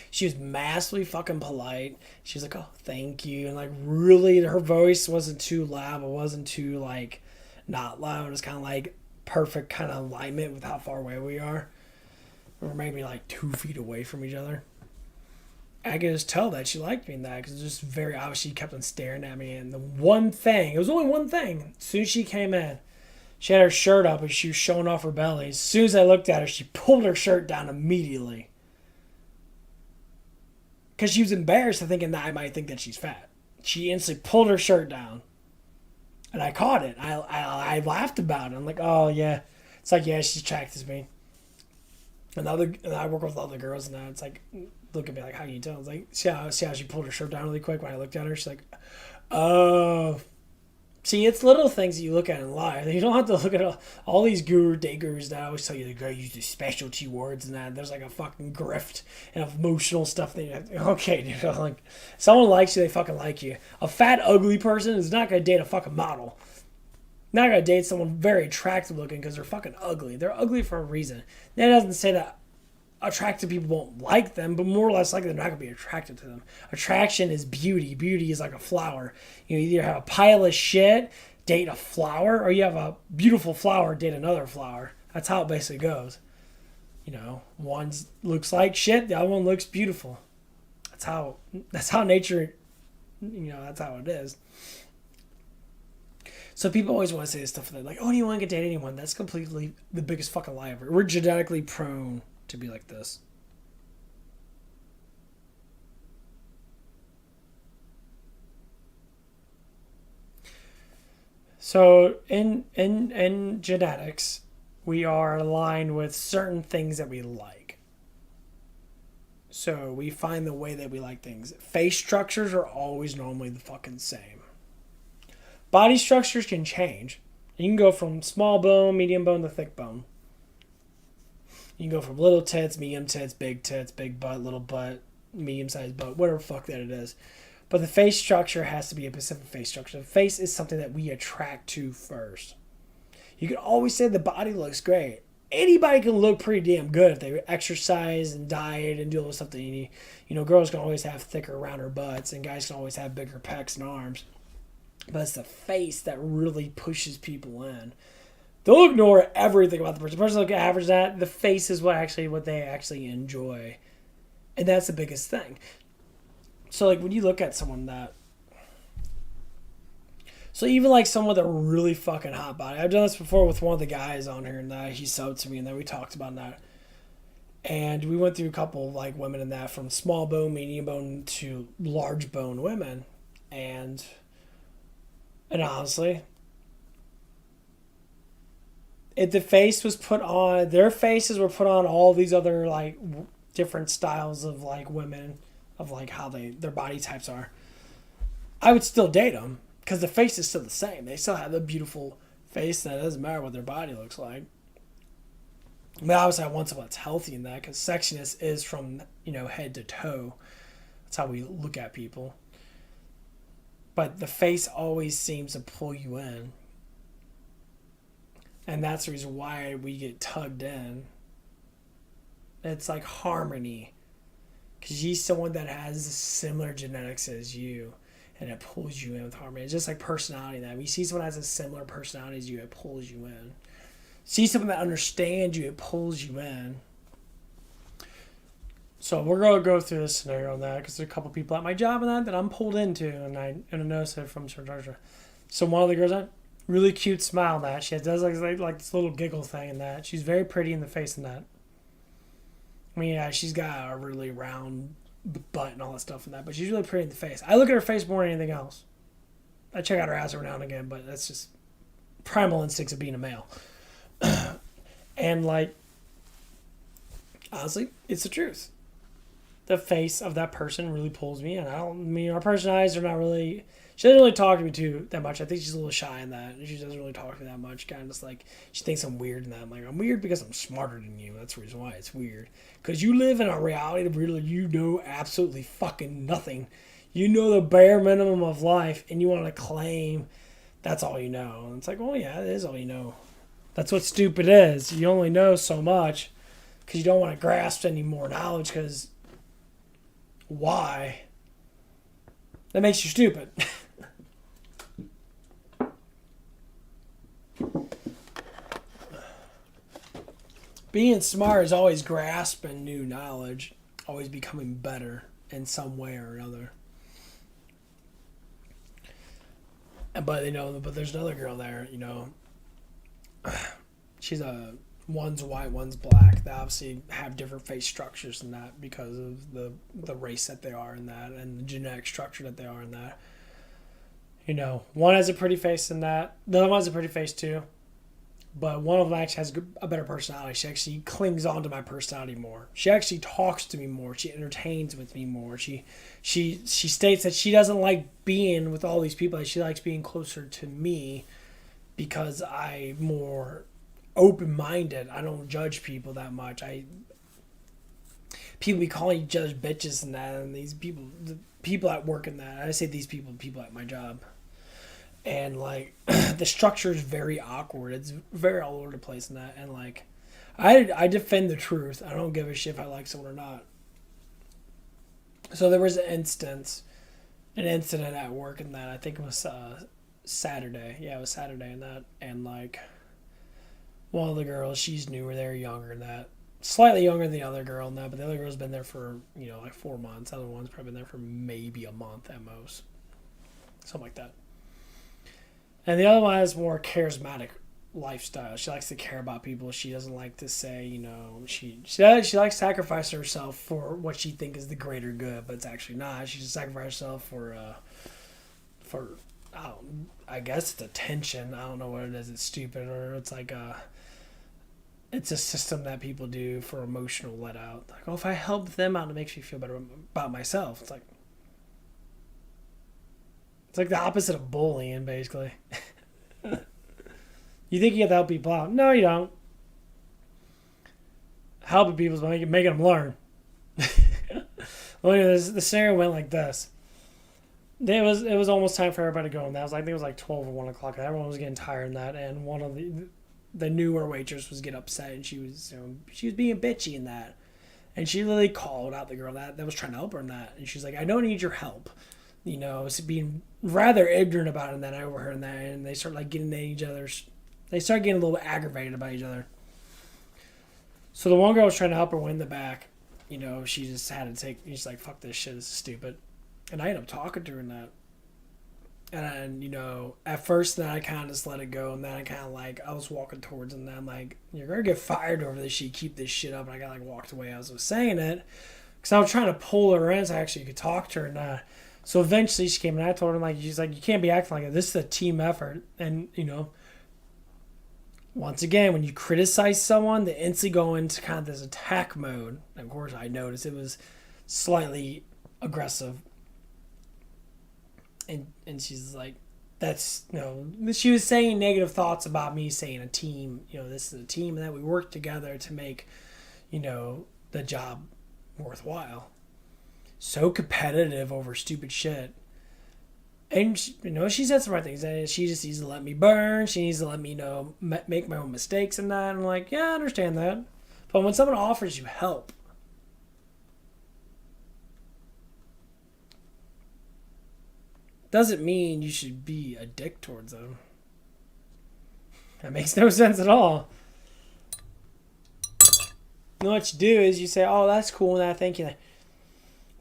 She was massively fucking polite. She was like, oh, thank you. And like really her voice wasn't too loud, but wasn't too like not loud. It was kind of like perfect kind of alignment with how far away we are. We're maybe like 2 feet away from each other. I could just tell that she liked me in that because it was just very obvious. She kept on staring at me, and it was only one thing. As soon as she came in, she had her shirt up and she was showing off her belly. As soon as I looked at her, she pulled her shirt down immediately because she was embarrassed, thinking that I might think that she's fat. She instantly pulled her shirt down, and I caught it. I laughed about it. I'm like, oh yeah, it's like yeah, she's attracted to me. And I work with other girls, and it's like, look at me like, how you doing? I was like, see how she pulled her shirt down really quick when I looked at her. She's like, oh. See, it's little things that you look at in life. You don't have to look at all these day gurus that always tell you to use these specialty words and that. There's like a fucking grift and emotional stuff that you have to, okay, dude. Like, someone likes you, they fucking like you. A fat, ugly person is not going to date a fucking model. Not going to date someone very attractive looking because they're fucking ugly. They're ugly for a reason. That doesn't say that attractive people won't like them, but more or less likely they're not going to be attracted to them. Attraction is beauty. Beauty is like a flower. You either have a pile of shit, date a flower, or you have a beautiful flower, date another flower. That's how it basically goes. One looks like shit, the other one looks beautiful. That's how nature, that's how it is. So people always want to say this stuff. They're like, oh, anyone can date anyone. That's completely the biggest fucking lie ever. We're genetically prone to be like this. So in genetics, we are aligned with certain things that we like. So we find the way that we like things. Face structures are always normally the fucking same. Body structures can change. You can go from small bone, medium bone to thick bone. You can go from little tits, medium tits, big butt, little butt, medium-sized butt, whatever the fuck that it is. But the face structure has to be a specific face structure. The face is something that we attract to first. You can always say the body looks great. Anybody can look pretty damn good if they exercise and diet and do all the stuff that you need. Girls can always have thicker, rounder butts, and guys can always have bigger pecs and arms. But it's the face that really pushes people in. They'll ignore everything about the person. The person look average that. The face is what they actually enjoy. And that's the biggest thing. So like when you look at someone that, so even like someone with a really fucking hot body. I've done this before with one of the guys on here, and that he subbed to me, and then we talked about that. And we went through a couple of like women in that, from small bone, medium bone to large bone women, and honestly, if the face was put on, their faces were put on all these other like different styles of like women, of like how their body types are, I would still date them because the face is still the same. They still have the beautiful face, and it doesn't matter what their body looks like. But obviously, I want someone that's healthy in that because sexiness is from, head to toe. That's how we look at people. But the face always seems to pull you in. And that's the reason why we get tugged in. It's like harmony. Because she's someone that has similar genetics as you. And it pulls you in with harmony. It's just like personality. That when you see someone that has a similar personality as you, it pulls you in. See someone that understands you, it pulls you in. So we're going to go through this scenario on that because there's a couple people at my job and that I'm pulled into, and I noticed it from Sir Georgia. So one of the girls, that really cute smile and that. She does like this little giggle thing and that. She's very pretty in the face and that. I mean, yeah, she's got a really round butt and all that stuff and that, but she's really pretty in the face. I look at her face more than anything else. I check out her ass every now and again, but that's just primal instincts of being a male. And like, honestly, it's the truth. The face of that person really pulls me in. Our personalities are not really, she doesn't really talk to me that much. I think she's a little shy in that. She doesn't really talk to me that much. Kind of just like, she thinks I'm weird in that. I'm like, I'm weird because I'm smarter than you. That's the reason why it's weird. Because you live in a reality that really, you know absolutely fucking nothing. You know the bare minimum of life, and you want to claim that's all you know. And it's like, well, yeah, it is all you know. That's what stupid is. You only know so much because you don't want to grasp any more knowledge because why? That makes you stupid. Being smart is always grasping new knowledge, always becoming better in some way or another. But there's another girl there, she's one's white, one's black. They obviously have different face structures in that because of the race that they are in that and the genetic structure that they are in that. One has a pretty face in that. The other one has a pretty face too. But one of them actually has a better personality. She actually clings on to my personality more. She actually talks to me more. She entertains with me more. She states that she doesn't like being with all these people. She likes being closer to me because I'm more open-minded. I don't judge people that much. People be calling each other bitches and that, and these people, the people at work and that. I say these people at my job. And like the structure is very awkward. It's very all over the place and that. And like I defend the truth. I don't give a shit if I like someone or not. So there was an incident at work and that. I think it was Saturday. Yeah, it was Saturday and that. And like one of the girls, she's newer there, younger than that. Slightly younger than the other girl and that, but the other girl's been there for, like 4 months. The other one's probably been there for maybe a month at most. Something like that. And the other one has more charismatic lifestyle. She likes to care about people. She doesn't like to say, she likes to sacrifice herself for what she thinks is the greater good, but it's actually not. She just sacrifices herself for I guess it's attention. I don't know what it is. It's stupid, or it's like it's a system that people do for emotional let out. Like, if I help them out, it makes me feel better about myself. It's like the opposite of bullying, basically. You think you have to help people out. No, you don't. Helping people is making them learn. Well, the scenario went like this. It was almost time for everybody to go. And I think it was like 12 or 1 o'clock. Everyone was getting tired in that. And one of the newer waitress was getting upset. And she was being bitchy in that. And she literally called out the girl that was trying to help her in that. And she's like, I don't need your help. Being rather ignorant about it, and then I overheard that, and they start like getting at each other's. They start getting a little aggravated about each other. So the one girl was trying to help her win the back. She just had to take. She's like, "Fuck this shit. This is stupid." And I ended up talking to her in that. And at first, then I kind of just let it go, and then I kind of like I was walking towards, and then I'm like, "You're gonna get fired over this shit. You keep this shit up." And I got like walked away as I was saying it, because I was trying to pull her in so I actually could talk to her and that. So eventually she came and I told her, she's like, you can't be acting like that. This is a team effort. And, once again, when you criticize someone, they instantly go into kind of this attack mode. And of course, I noticed it was slightly aggressive. And she's like, that's, she was saying negative thoughts about me saying a team, this is a team and that we work together to make, the job worthwhile. So competitive over stupid shit. And, she said some right things. She just needs to let me burn. She needs to let me, make my own mistakes and that. And I'm like, yeah, I understand that. But when someone offers you help, doesn't mean you should be a dick towards them. That makes no sense at all. What you do is you say, oh, that's cool, and I thank you.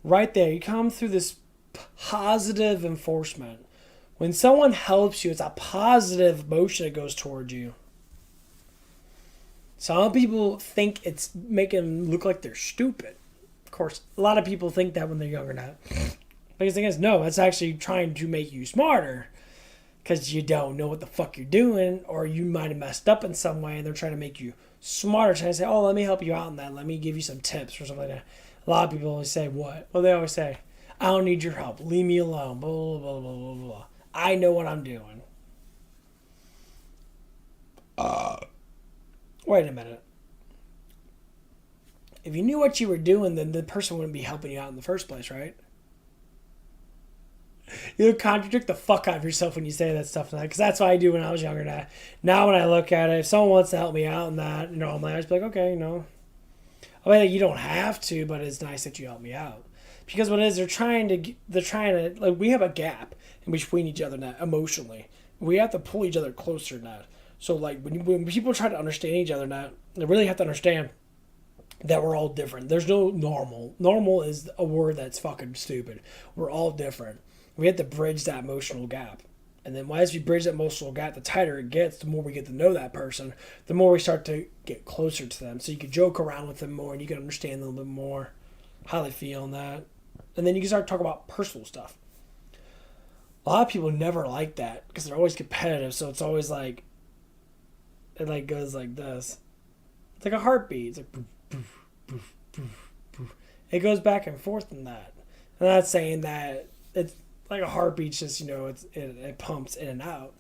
Right there, you come through this positive enforcement. When someone helps you, it's a positive motion that goes towards you. Some people think it's making them look like they're stupid. Of course, a lot of people think that when they're younger now. But the thing is, no, it's actually trying to make you smarter. Because you don't know what the fuck you're doing, or you might have messed up in some way, and they're trying to make you smarter. Trying to say, oh, let me help you out in that. Let me give you some tips or something like that. A lot of people always say, what? Well, they always say, I don't need your help. Leave me alone. Blah, blah, blah, blah, blah, blah. I know what I'm doing. Wait a minute. If you knew what you were doing, then the person wouldn't be helping you out in the first place, right? You contradict the fuck out of yourself when you say that stuff, because that's what I do when I was younger. Now when I look at it, if someone wants to help me out in that, I'm like, I just be like, okay, I mean, you don't have to, but it's nice that you help me out. Because what it is, they're trying to, like, we have a gap in between each other now, emotionally. We have to pull each other closer now. So, like, when people try to understand each other now, they really have to understand that we're all different. There's no normal. Normal is a word that's fucking stupid. We're all different. We have to bridge that emotional gap. And then as we bridge that emotional gap, the tighter it gets, the more we get to know that person, the more we start to get closer to them. So you can joke around with them more and you can understand them a little bit more, how they feel and that. And then you can start talking about personal stuff. A lot of people never like that because they're always competitive. So it's always like, it like goes like this. It's like a heartbeat. It's like, boof, boof, boof, boof, boof. It goes back and forth in that. I'm not saying that it's like a heartbeat, just, it pumps in and out.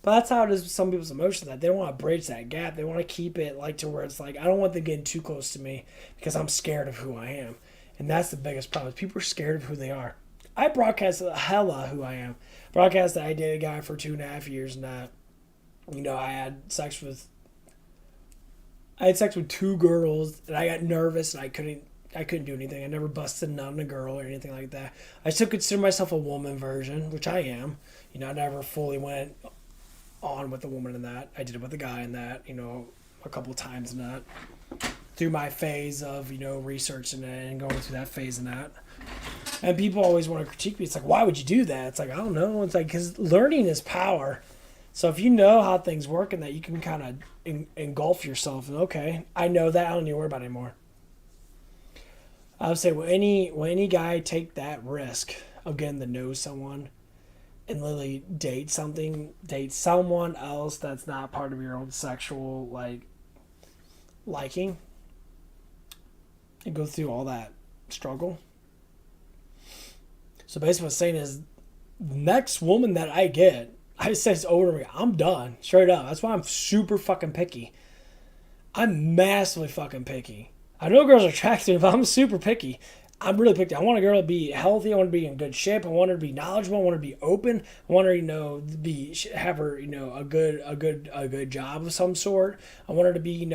But that's how it is with some people's emotions. That they don't want to bridge that gap. They want to keep it like to where it's like, I don't want them getting too close to me because I'm scared of who I am. And that's the biggest problem. People are scared of who they are. I broadcast hella who I am. Broadcast that I dated a guy for 2.5 years and that, I had sex with 2 girls and I got nervous and I couldn't do anything. I never busted a nut on a girl or anything like that. I still consider myself a woman version, which I am. I never fully went on with a woman in that. I did it with a guy in that, a couple of times in that. Through my phase of, researching it and going through that phase in that. And people always want to critique me. It's like, why would you do that? It's like, I don't know. It's like, because learning is power. So if you know how things work and that, you can kind of engulf yourself. And okay, I know that. I don't need to worry about it anymore. I would say, will any guy take that risk of getting to know someone and literally date someone else that's not part of your own sexual liking and go through all that struggle? So basically what I'm saying is, next woman that I get, I say it's over me. I'm done. Straight up. That's why I'm super fucking picky. I'm massively fucking picky. I know girls are attractive, but I'm super picky. I'm really picky. I want a girl to be healthy. I want her to be in good shape. I want her to be knowledgeable. I want her to be open. I want her, have her, a good job of some sort. I want her to be,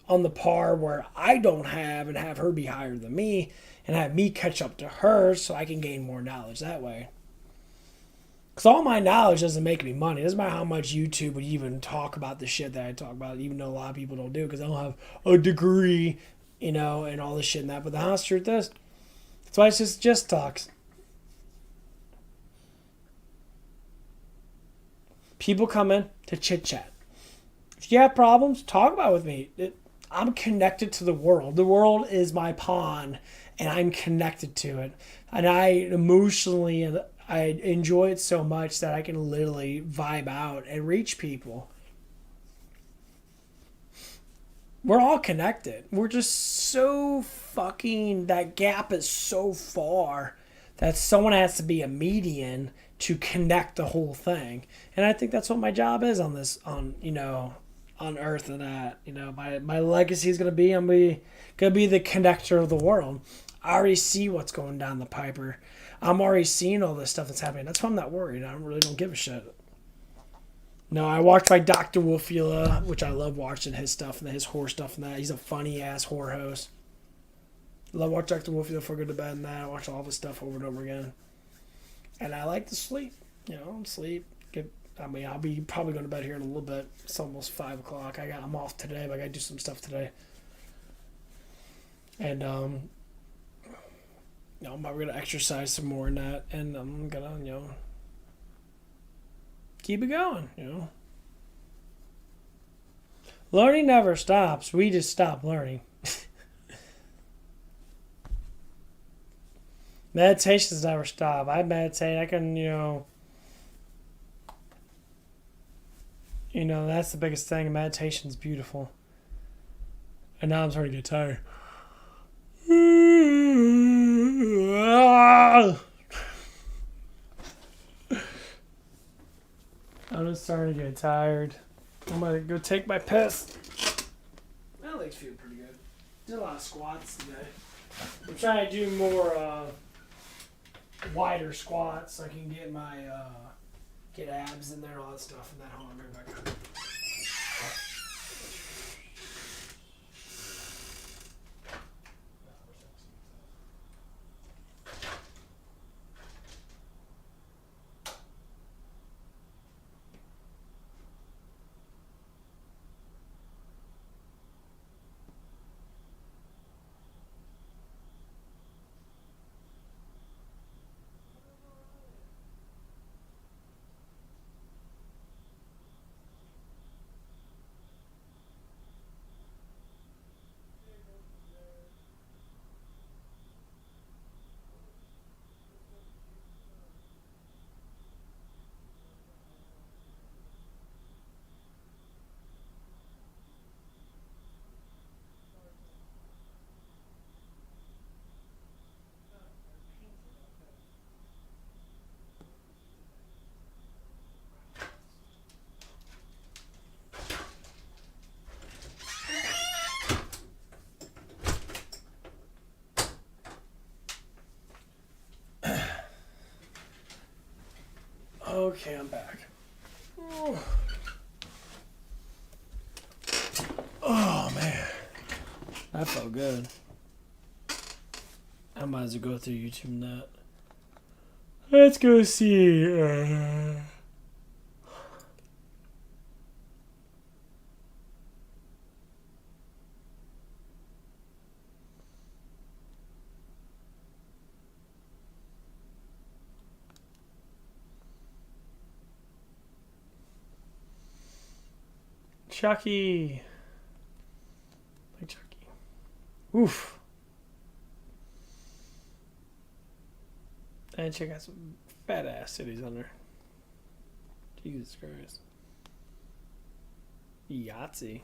on the par where I don't have, and have her be higher than me, and have me catch up to her so I can gain more knowledge that way. Because all my knowledge doesn't make me money. It doesn't matter how much YouTube would even talk about the shit that I talk about, even though a lot of people don't do, because I don't have a degree, and all this shit and that. But the honest truth is, that's why it's just talks. People come in to chit chat. If you have problems, talk about it with me. I'm connected to the world. The world is my pond, and I'm connected to it. And I emotionally, I enjoy it so much that I can literally vibe out and reach people. We're all connected. We're just so fucking, that gap is so far that someone has to be a median to connect the whole thing. And I think that's what my job is on on Earth, and that, my legacy is going to be, I'm going to be the connector of the world. I already see what's going down the piper. I'm already seeing all this stuff that's happening. That's why I'm not worried. I really don't give a shit. No, I watched my Dr. Wolfula, which I love watching his stuff and his horror stuff and that. He's a funny ass horror host. I love watching Dr. Wolfula before I go to bed and that. I watch all of his stuff over and over again. And I like to sleep. Sleep. I'll be probably going to bed here in a little bit. It's almost 5 o'clock. I'm off today, but I got to do some stuff today. And I'm probably going to exercise some more in that, and I'm going to, keep it going, Learning never stops. We just stop learning. Meditations never stop. I meditate. I can, that's the biggest thing. Meditation's beautiful. And now I'm starting to get tired. I'm just starting to get tired. I'm going to go take my piss. My legs feel pretty good. Did a lot of squats today. I'm trying to do more wider squats so I can get my get abs in there and all that stuff. And that hold on, right back up. Okay, I'm back. Oh, man. That felt good. I might as well go through YouTube and that. Let's go see. Chucky. Like Chucky. Oof. And check out some fat ass titties on there. Jesus Christ. Yahtzee.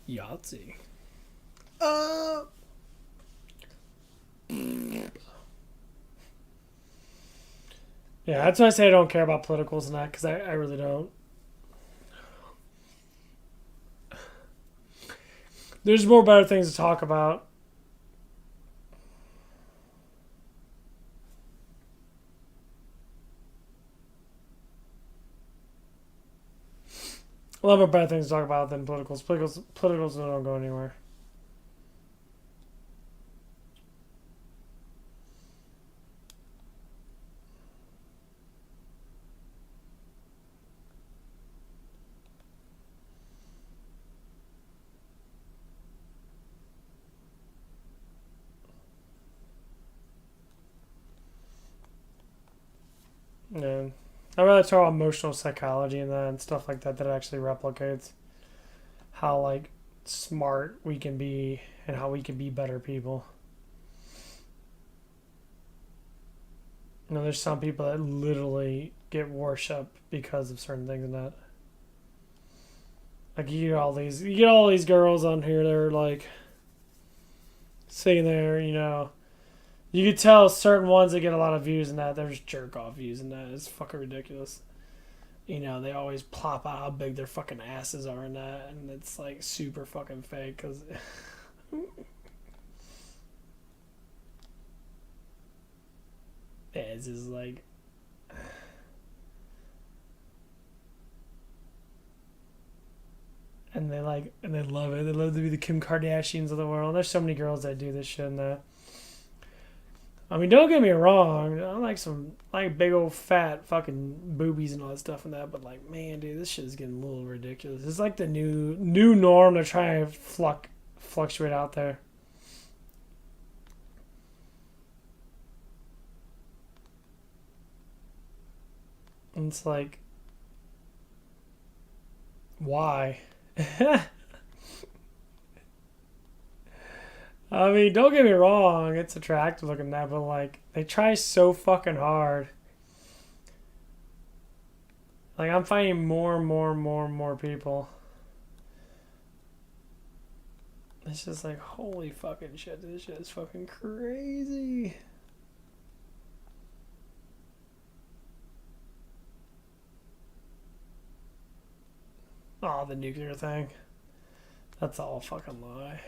Yahtzee. Yeah, that's why I say I don't care about politicals and that, because I really don't. There's more better things to talk about. A lot more better things to talk about than politicals. Politicals don't go anywhere. Yeah. I rather talk about emotional psychology and that and stuff like that actually replicates how like smart we can be and how we can be better people. There's some people that literally get worshipped because of certain things and that. Like you get all these girls on here that are like sitting there, You could tell certain ones that get a lot of views and that there's jerk off views and that. It's fucking ridiculous. You know, they always plop out how big their fucking asses are in that, and it's like super fucking fake because. It's just like. And they love it. They love to be the Kim Kardashians of the world. There's so many girls that do this shit and that. I mean, don't get me wrong. I like some like big old fat fucking boobies and all that stuff and that. But like, man, dude, this shit is getting a little ridiculous. It's like the new norm to try and fluctuate out there. And it's like, why? I mean, don't get me wrong. It's attractive looking that, but like, they try so fucking hard. Like, I'm finding more and more and more and more people. It's just like, holy fucking shit. This shit is fucking crazy. Oh, the nuclear thing. That's all fucking lie.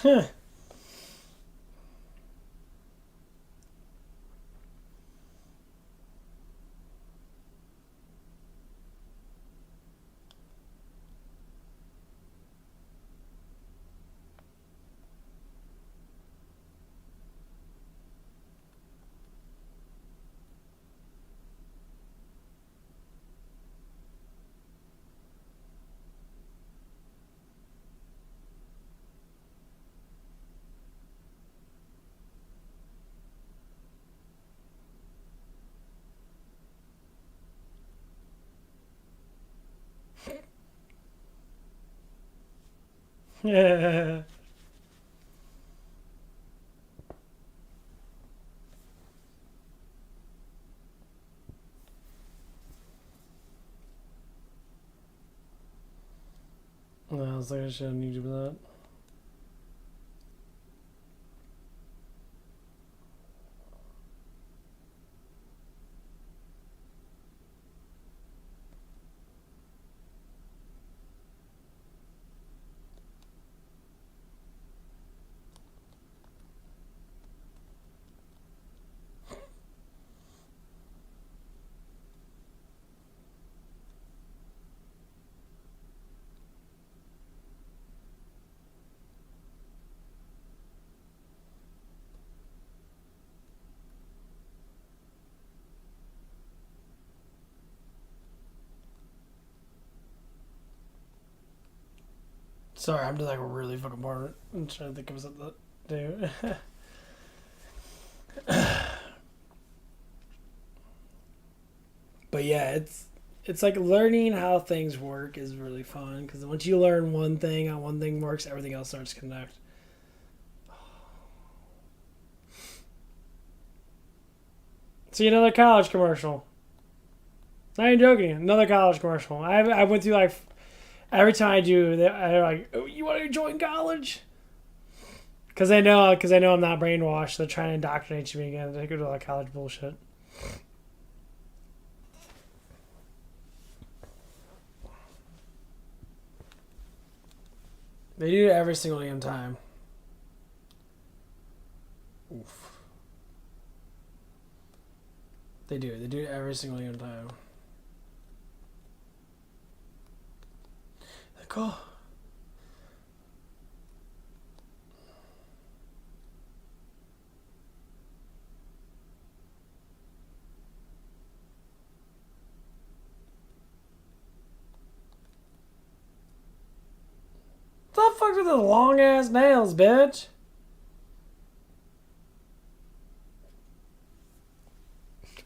Huh. Yeah. No, I was like, I shouldn't need you for that. Sorry, I'm just like really fucking bored. I'm trying to think of something to do. But yeah, it's like learning how things work is really fun because once you learn one thing, how one thing works, everything else starts to connect. See another college commercial. Not even joking. Another college commercial. I went through like every time I do, they're like, oh, "You want to join college?" Because I know I'm not brainwashed. They're trying to indoctrinate me again. They go to like college bullshit. They do it every single damn time. Oof. They do. They do it every single damn time. Like, oh. What the fuck are the long ass nails, bitch?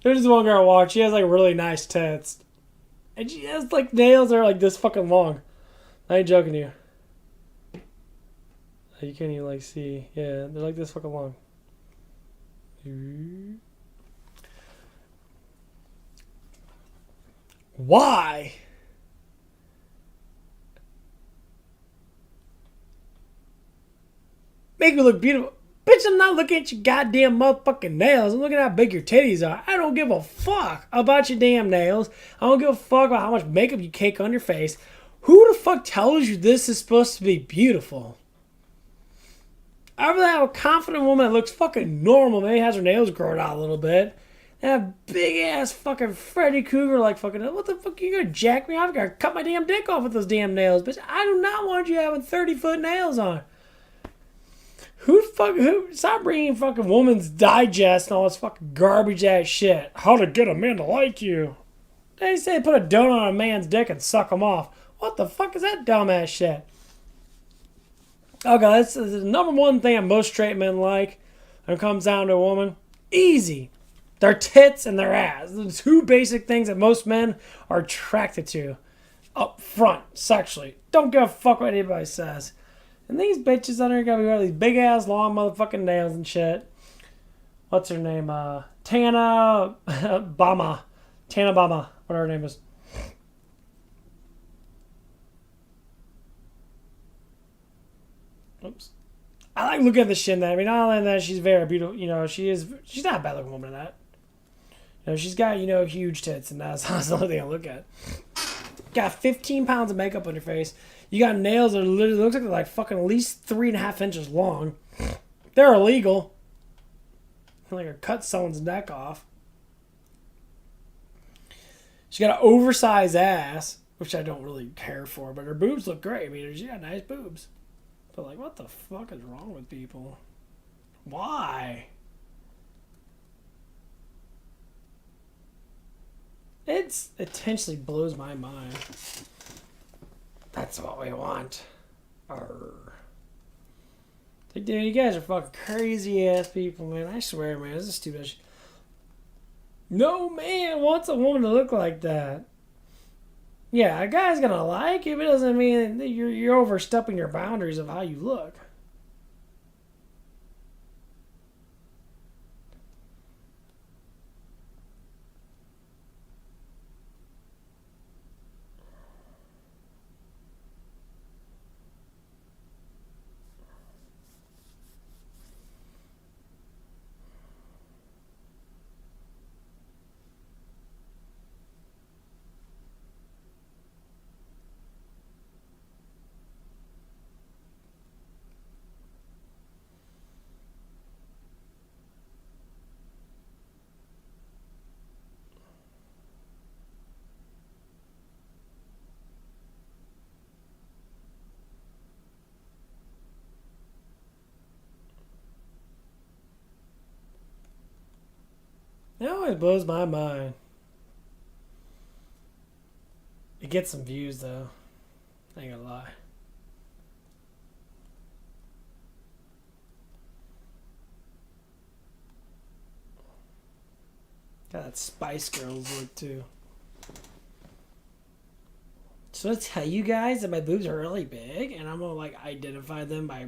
There's this one girl I watch. She has like really nice tits. And she has like nails that are like this fucking long. I ain't joking to you. You can't even like see. Yeah, they're like this fucking long. Why? Make me look beautiful. Bitch, I'm not looking at your goddamn motherfucking nails. I'm looking at how big your titties are. I don't give a fuck about your damn nails. I don't give a fuck about how much makeup you cake on your face. Who the fuck tells you this is supposed to be beautiful? I really have a confident woman that looks fucking normal. Maybe has her nails grown out a little bit. That big ass fucking Freddy Krueger like fucking, what the fuck, you gonna jack me off? You gotta cut my damn dick off with those damn nails. Bitch, I do not want you having 30-foot nails on. Stop bringing fucking Woman's Digest and all this fucking garbage ass shit. How to get a man to like you. They say put a donut on a man's dick and suck him off. What the fuck is that dumbass shit? Okay, this is the number one thing that most straight men like when it comes down to a woman. Easy. Their tits and their ass. The two basic things that most men are attracted to. Up front, sexually. Don't give a fuck what anybody says. And these bitches under here gotta be wearing these big ass long motherfucking nails and shit. What's her name? Tana Bama. Tana Bama. Whatever her name is. Oops. I like looking at the shin. I mean, not only that, she's very beautiful. You know, she's not a bad looking woman in that. You know, she's got, huge tits, and that's the only thing I look at. Got 15 pounds of makeup on your face. You got nails that literally looks like they're like fucking at least 3.5 inches long. They're illegal. Like I cut someone's neck off. She got an oversized ass, which I don't really care for, but her boobs look great. I mean, she got nice boobs. But like, what the fuck is wrong with people? Why? It intentionally blows my mind. That's what we want. Arr. Like, dude, you guys are fucking crazy ass people, man. I swear, man, this is stupid shit. No man wants a woman to look like that. Yeah, a guy's gonna like you, but it doesn't mean that you're overstepping your boundaries of how you look. It always blows my mind. It gets some views though. I ain't gonna lie. Got that Spice Girls look too. So I tell you guys that my boobs are really big, and I'm gonna like identify them by.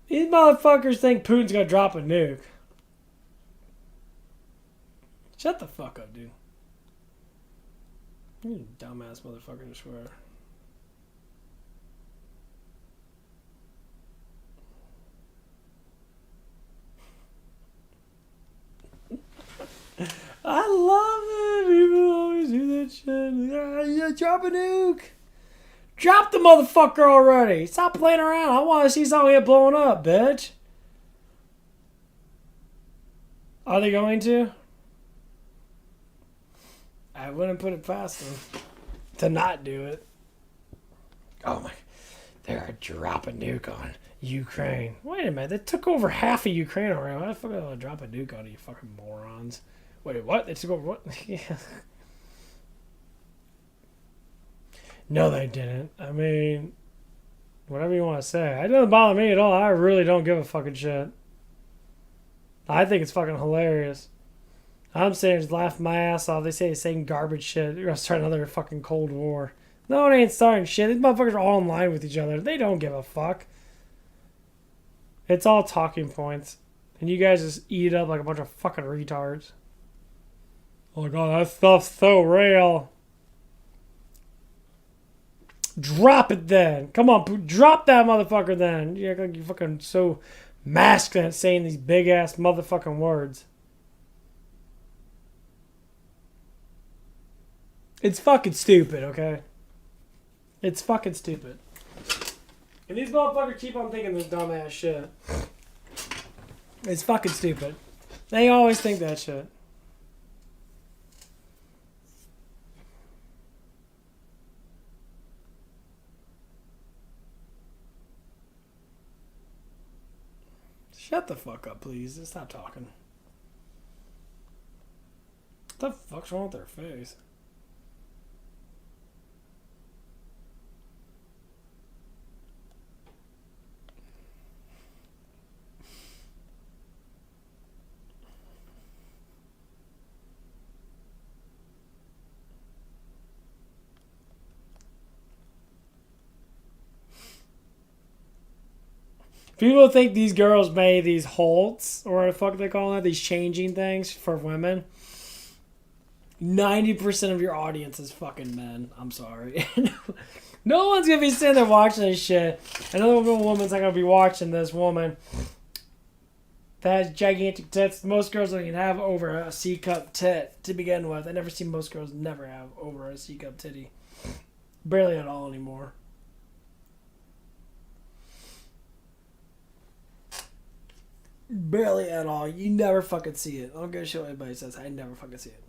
These motherfuckers think Putin's gonna drop a nuke. Shut the fuck up, dude. You dumbass motherfucker, I swear. I love it. People always do that shit. Yeah, drop a nuke. Drop the motherfucker already. Stop playing around. I want to see something get blown up, bitch. Are they going to? I wouldn't put it past them to not do it. Oh my. They're gonna drop a nuke on Ukraine. Wait a minute. They took over half of Ukraine already. Why the fuck are they gonna drop a nuke on you fucking morons? Wait, what? They took over what? Yeah. No, they didn't. I mean, whatever you want to say. It doesn't bother me at all. I really don't give a fucking shit. I think it's fucking hilarious. I'm saying just laugh my ass off. They say the same garbage shit. You're gonna start another fucking Cold War. No, it ain't starting shit. These motherfuckers are all in line with each other. They don't give a fuck. It's all talking points. And you guys just eat it up like a bunch of fucking retards. Oh my god, that stuff's so real. Drop it then. Come on, drop that motherfucker then. You act like you're fucking so masculine at saying these big ass motherfucking words. It's fucking stupid, okay? It's fucking stupid. And these motherfuckers keep on thinking this dumbass shit. It's fucking stupid. They always think that shit. Shut the fuck up, please. Just stop talking. What the fuck's wrong with their face? People think these girls made these halts, or what the fuck they call it, these changing things for women. 90% of your audience is fucking men. I'm sorry. No one's gonna be sitting there watching this shit. Another woman's not gonna be watching this woman that has gigantic tits. Most girls don't even have over a C cup tit to begin with. I never see most girls never have over a C cup titty. Barely at all anymore. Barely at all. You never fucking see it. I don't give a shit what anybody says. I never fucking see it.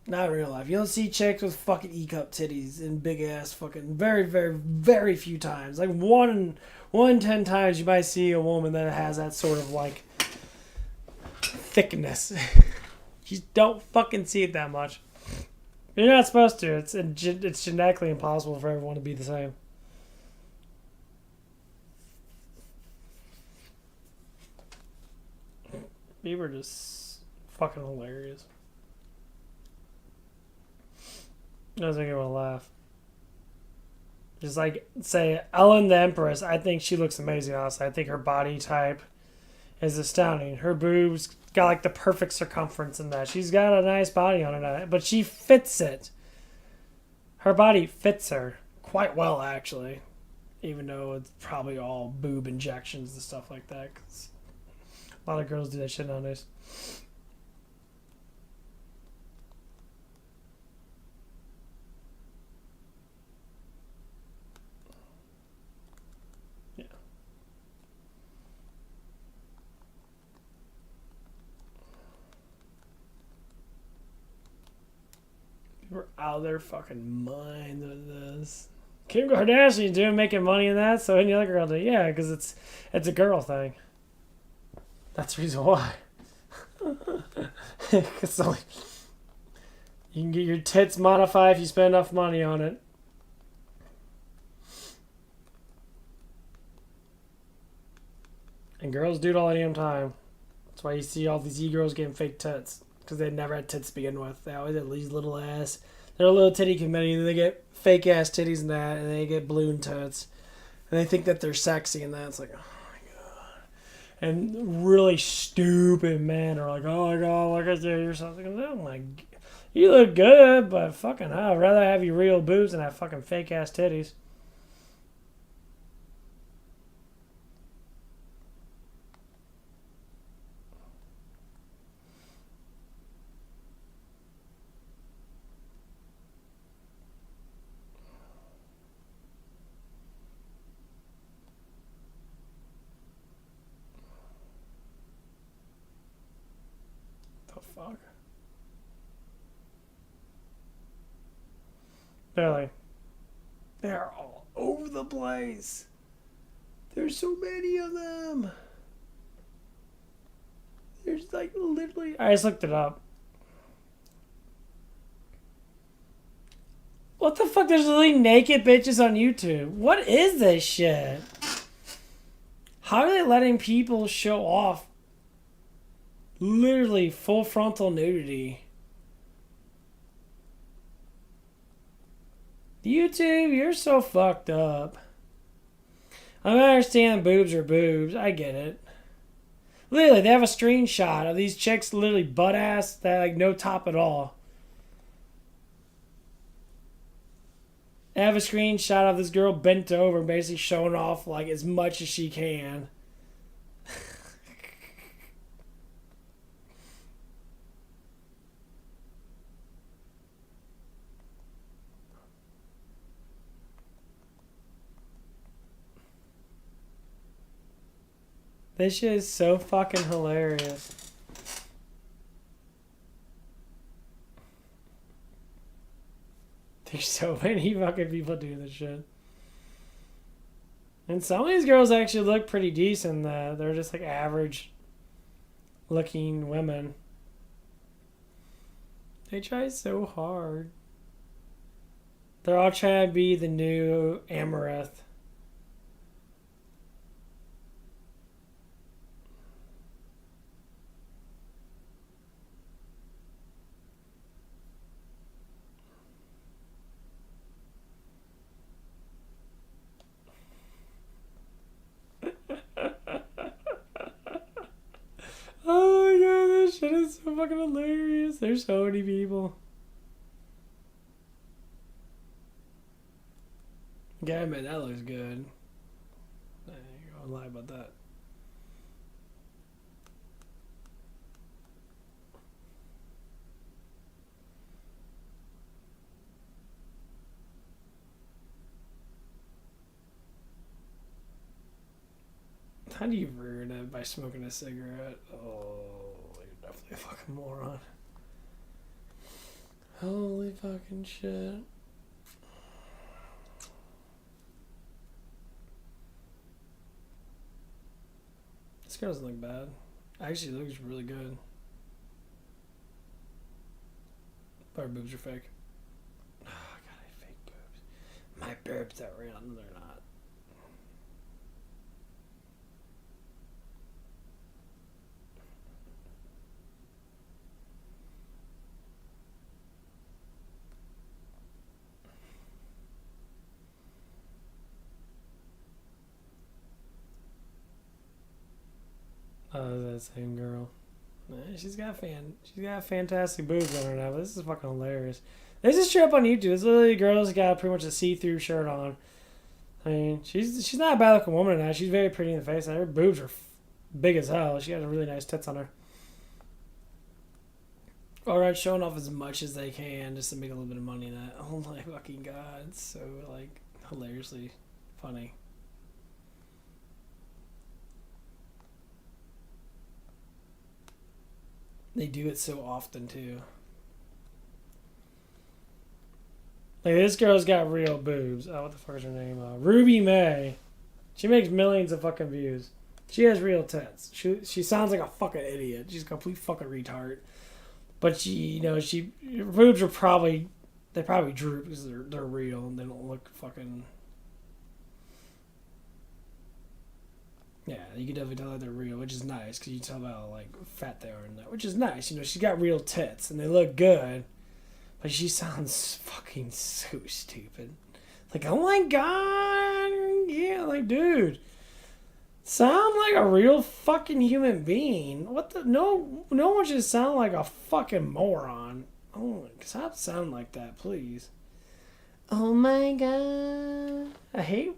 Not in real life. You don't see chicks with fucking E-cup titties and big ass fucking very, very, very few times. Like one in 10 times you might see a woman that has that sort of like thickness. You don't fucking see it that much. You're not supposed to. It's genetically impossible for everyone to be the same. People are just fucking hilarious. Doesn't make anyone laugh. Just like, say, Ellen the Empress, I think she looks amazing, honestly. I think her body type is astounding. Her boobs got like the perfect circumference in that. She's got a nice body on it, but she fits it. Her body fits her quite well, actually. Even though it's probably all boob injections and stuff like that. 'Cause a lot of girls do that shit nowadays. We're out of their fucking mind with this. Kim Kardashian's doing making money in that, so any other girl do. Yeah, because it's a girl thing. That's the reason why. Cause like, you can get your tits modified if you spend enough money on it. And girls do it all the damn time. That's why you see all these e-girls getting fake tits. Because they never had tits to begin with. They always had these little ass. They're a little titty committee, and they get fake ass titties and that, and they get balloon tits. And they think that they're sexy and that. It's like, oh my god. And really stupid men are like, oh my god, look at you or something. Oh my god. You look good, but fucking hell, I'd rather have you real boobs than have fucking fake ass titties. Fuck. They're all over the place. There's so many of them. There's like literally. I just looked it up. What the fuck? There's literally naked bitches on YouTube. What is this shit? How are they letting people show off literally full frontal nudity? YouTube, you're so fucked up. I understand boobs are boobs. I get it. Literally, they have a screenshot of these chicks literally butt ass that like no top at all. They have a screenshot of this girl bent over, basically showing off like as much as she can. This shit is so fucking hilarious. There's so many fucking people doing this shit. And some of these girls actually look pretty decent. They're just like average looking women. They try so hard. They're all trying to be the new Amareth. Oh my god, this shit is so fucking hilarious. There's so many people. Yeah, man, that looks good. I ain't gonna lie about that. How do you ruin it by smoking a cigarette? Oh, you're definitely a fucking moron. Holy fucking shit. This girl doesn't look bad. Actually, it looks really good. But her boobs are fake. Oh, God, I have fake boobs. My boobs are real. No, they're not. Oh, that same girl. She's got fantastic boobs on her now. But this is fucking hilarious. This is straight up on YouTube. This literally girl's got pretty much a see-through shirt on. I mean, she's not a bad looking woman now. She's very pretty in the face. Her boobs are big as hell. She has really nice tits on her. Alright, showing off as much as they can just to make a little bit of money in that. Oh my fucking god, it's so like hilariously funny. They do it so often too. Like this girl's got real boobs. Oh, what the fuck is her name? Ruby May. She makes millions of fucking views. She has real tits. She sounds like a fucking idiot. She's a complete fucking retard. But her boobs are probably droop because they're real and they don't look fucking. Yeah, you can definitely tell that they're real, which is nice because you tell about how like fat they are and that, which is nice. She's got real tits and they look good, but she sounds fucking so stupid. Like, oh my god, yeah, like dude, sound like a real fucking human being. What the no one should sound like a fucking moron. Oh, stop sounding like that, please. Oh my god, I hate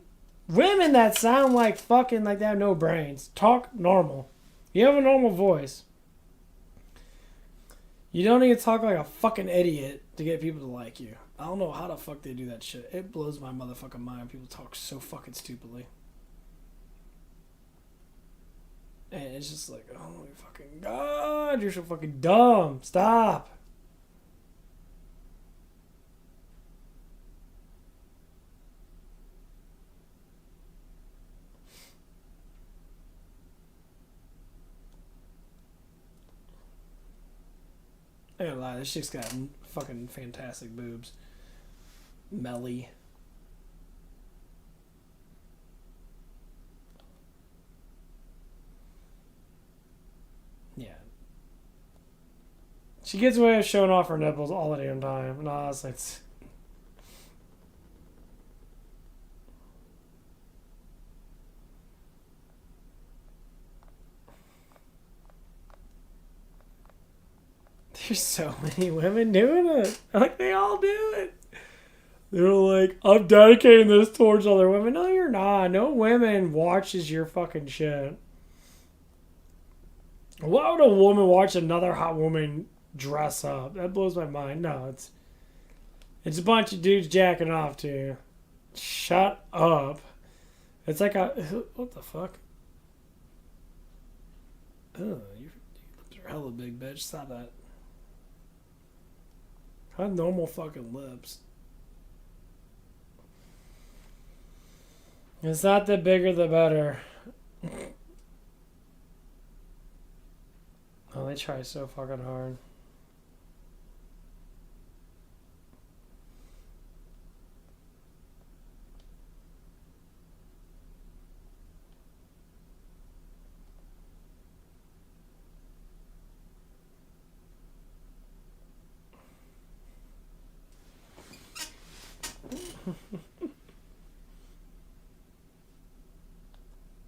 women that sound like fucking like they have no brains. Talk normal. You have a normal voice. You don't need to talk like a fucking idiot to get people to like you. I don't know how the fuck they do that shit. It blows my motherfucking mind. People talk so fucking stupidly. And it's just like, oh my fucking god, you're so fucking dumb. Stop. I ain't gonna lie, this chick's got fucking fantastic boobs. Melly. Yeah. She gets away with showing off her nipples all the damn time. No, it's there's so many women doing it. Like, they all do it. They're like, I'm dedicating this towards other women. No, you're not. No women watches your fucking shit. Why would a woman watch another hot woman dress up? That blows my mind. No, it's a bunch of dudes jacking off to you. Shut up. It's like a... What the fuck? Oh, you're hella big, bitch. Stop that. Have normal fucking lips. It's not the bigger the better. Oh, they try so fucking hard.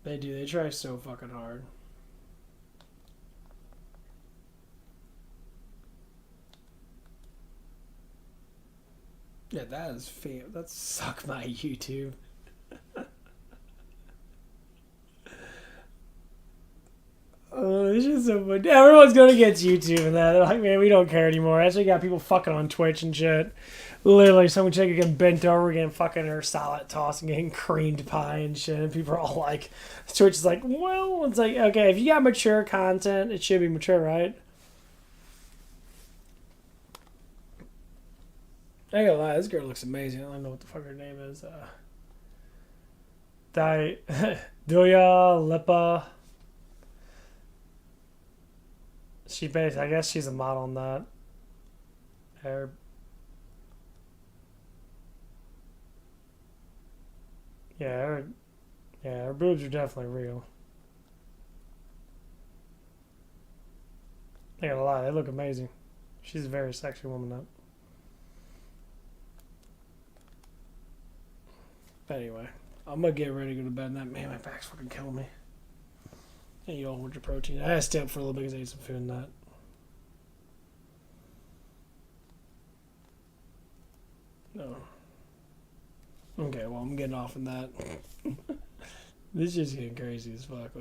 They do. They try so fucking hard. Yeah, that is fam. That's suck my YouTube. Oh, this is so funny. Everyone's going against YouTube and that. They're like, man, we don't care anymore. I actually got people fucking on Twitch and shit. Literally, someone chick getting bent over, getting fucking her salad tossed and getting creamed pie and shit. And people are all like, Twitch is like, well, it's like, okay, if you got mature content, it should be mature, right? I ain't gonna lie, this girl looks amazing. I don't know what the fuck her name is. Duya Lipa. I guess she's a model on that. Her, her boobs are definitely real. I ain't gonna lie, they look amazing. She's a very sexy woman, though. But anyway, I'm gonna get ready to go to bed. And that man, my back's fucking killing me. And you all want your protein. I had to stay up for a little bit because I ate some food and that. No. Okay, well, I'm getting off in that. This is just getting crazy as fuck.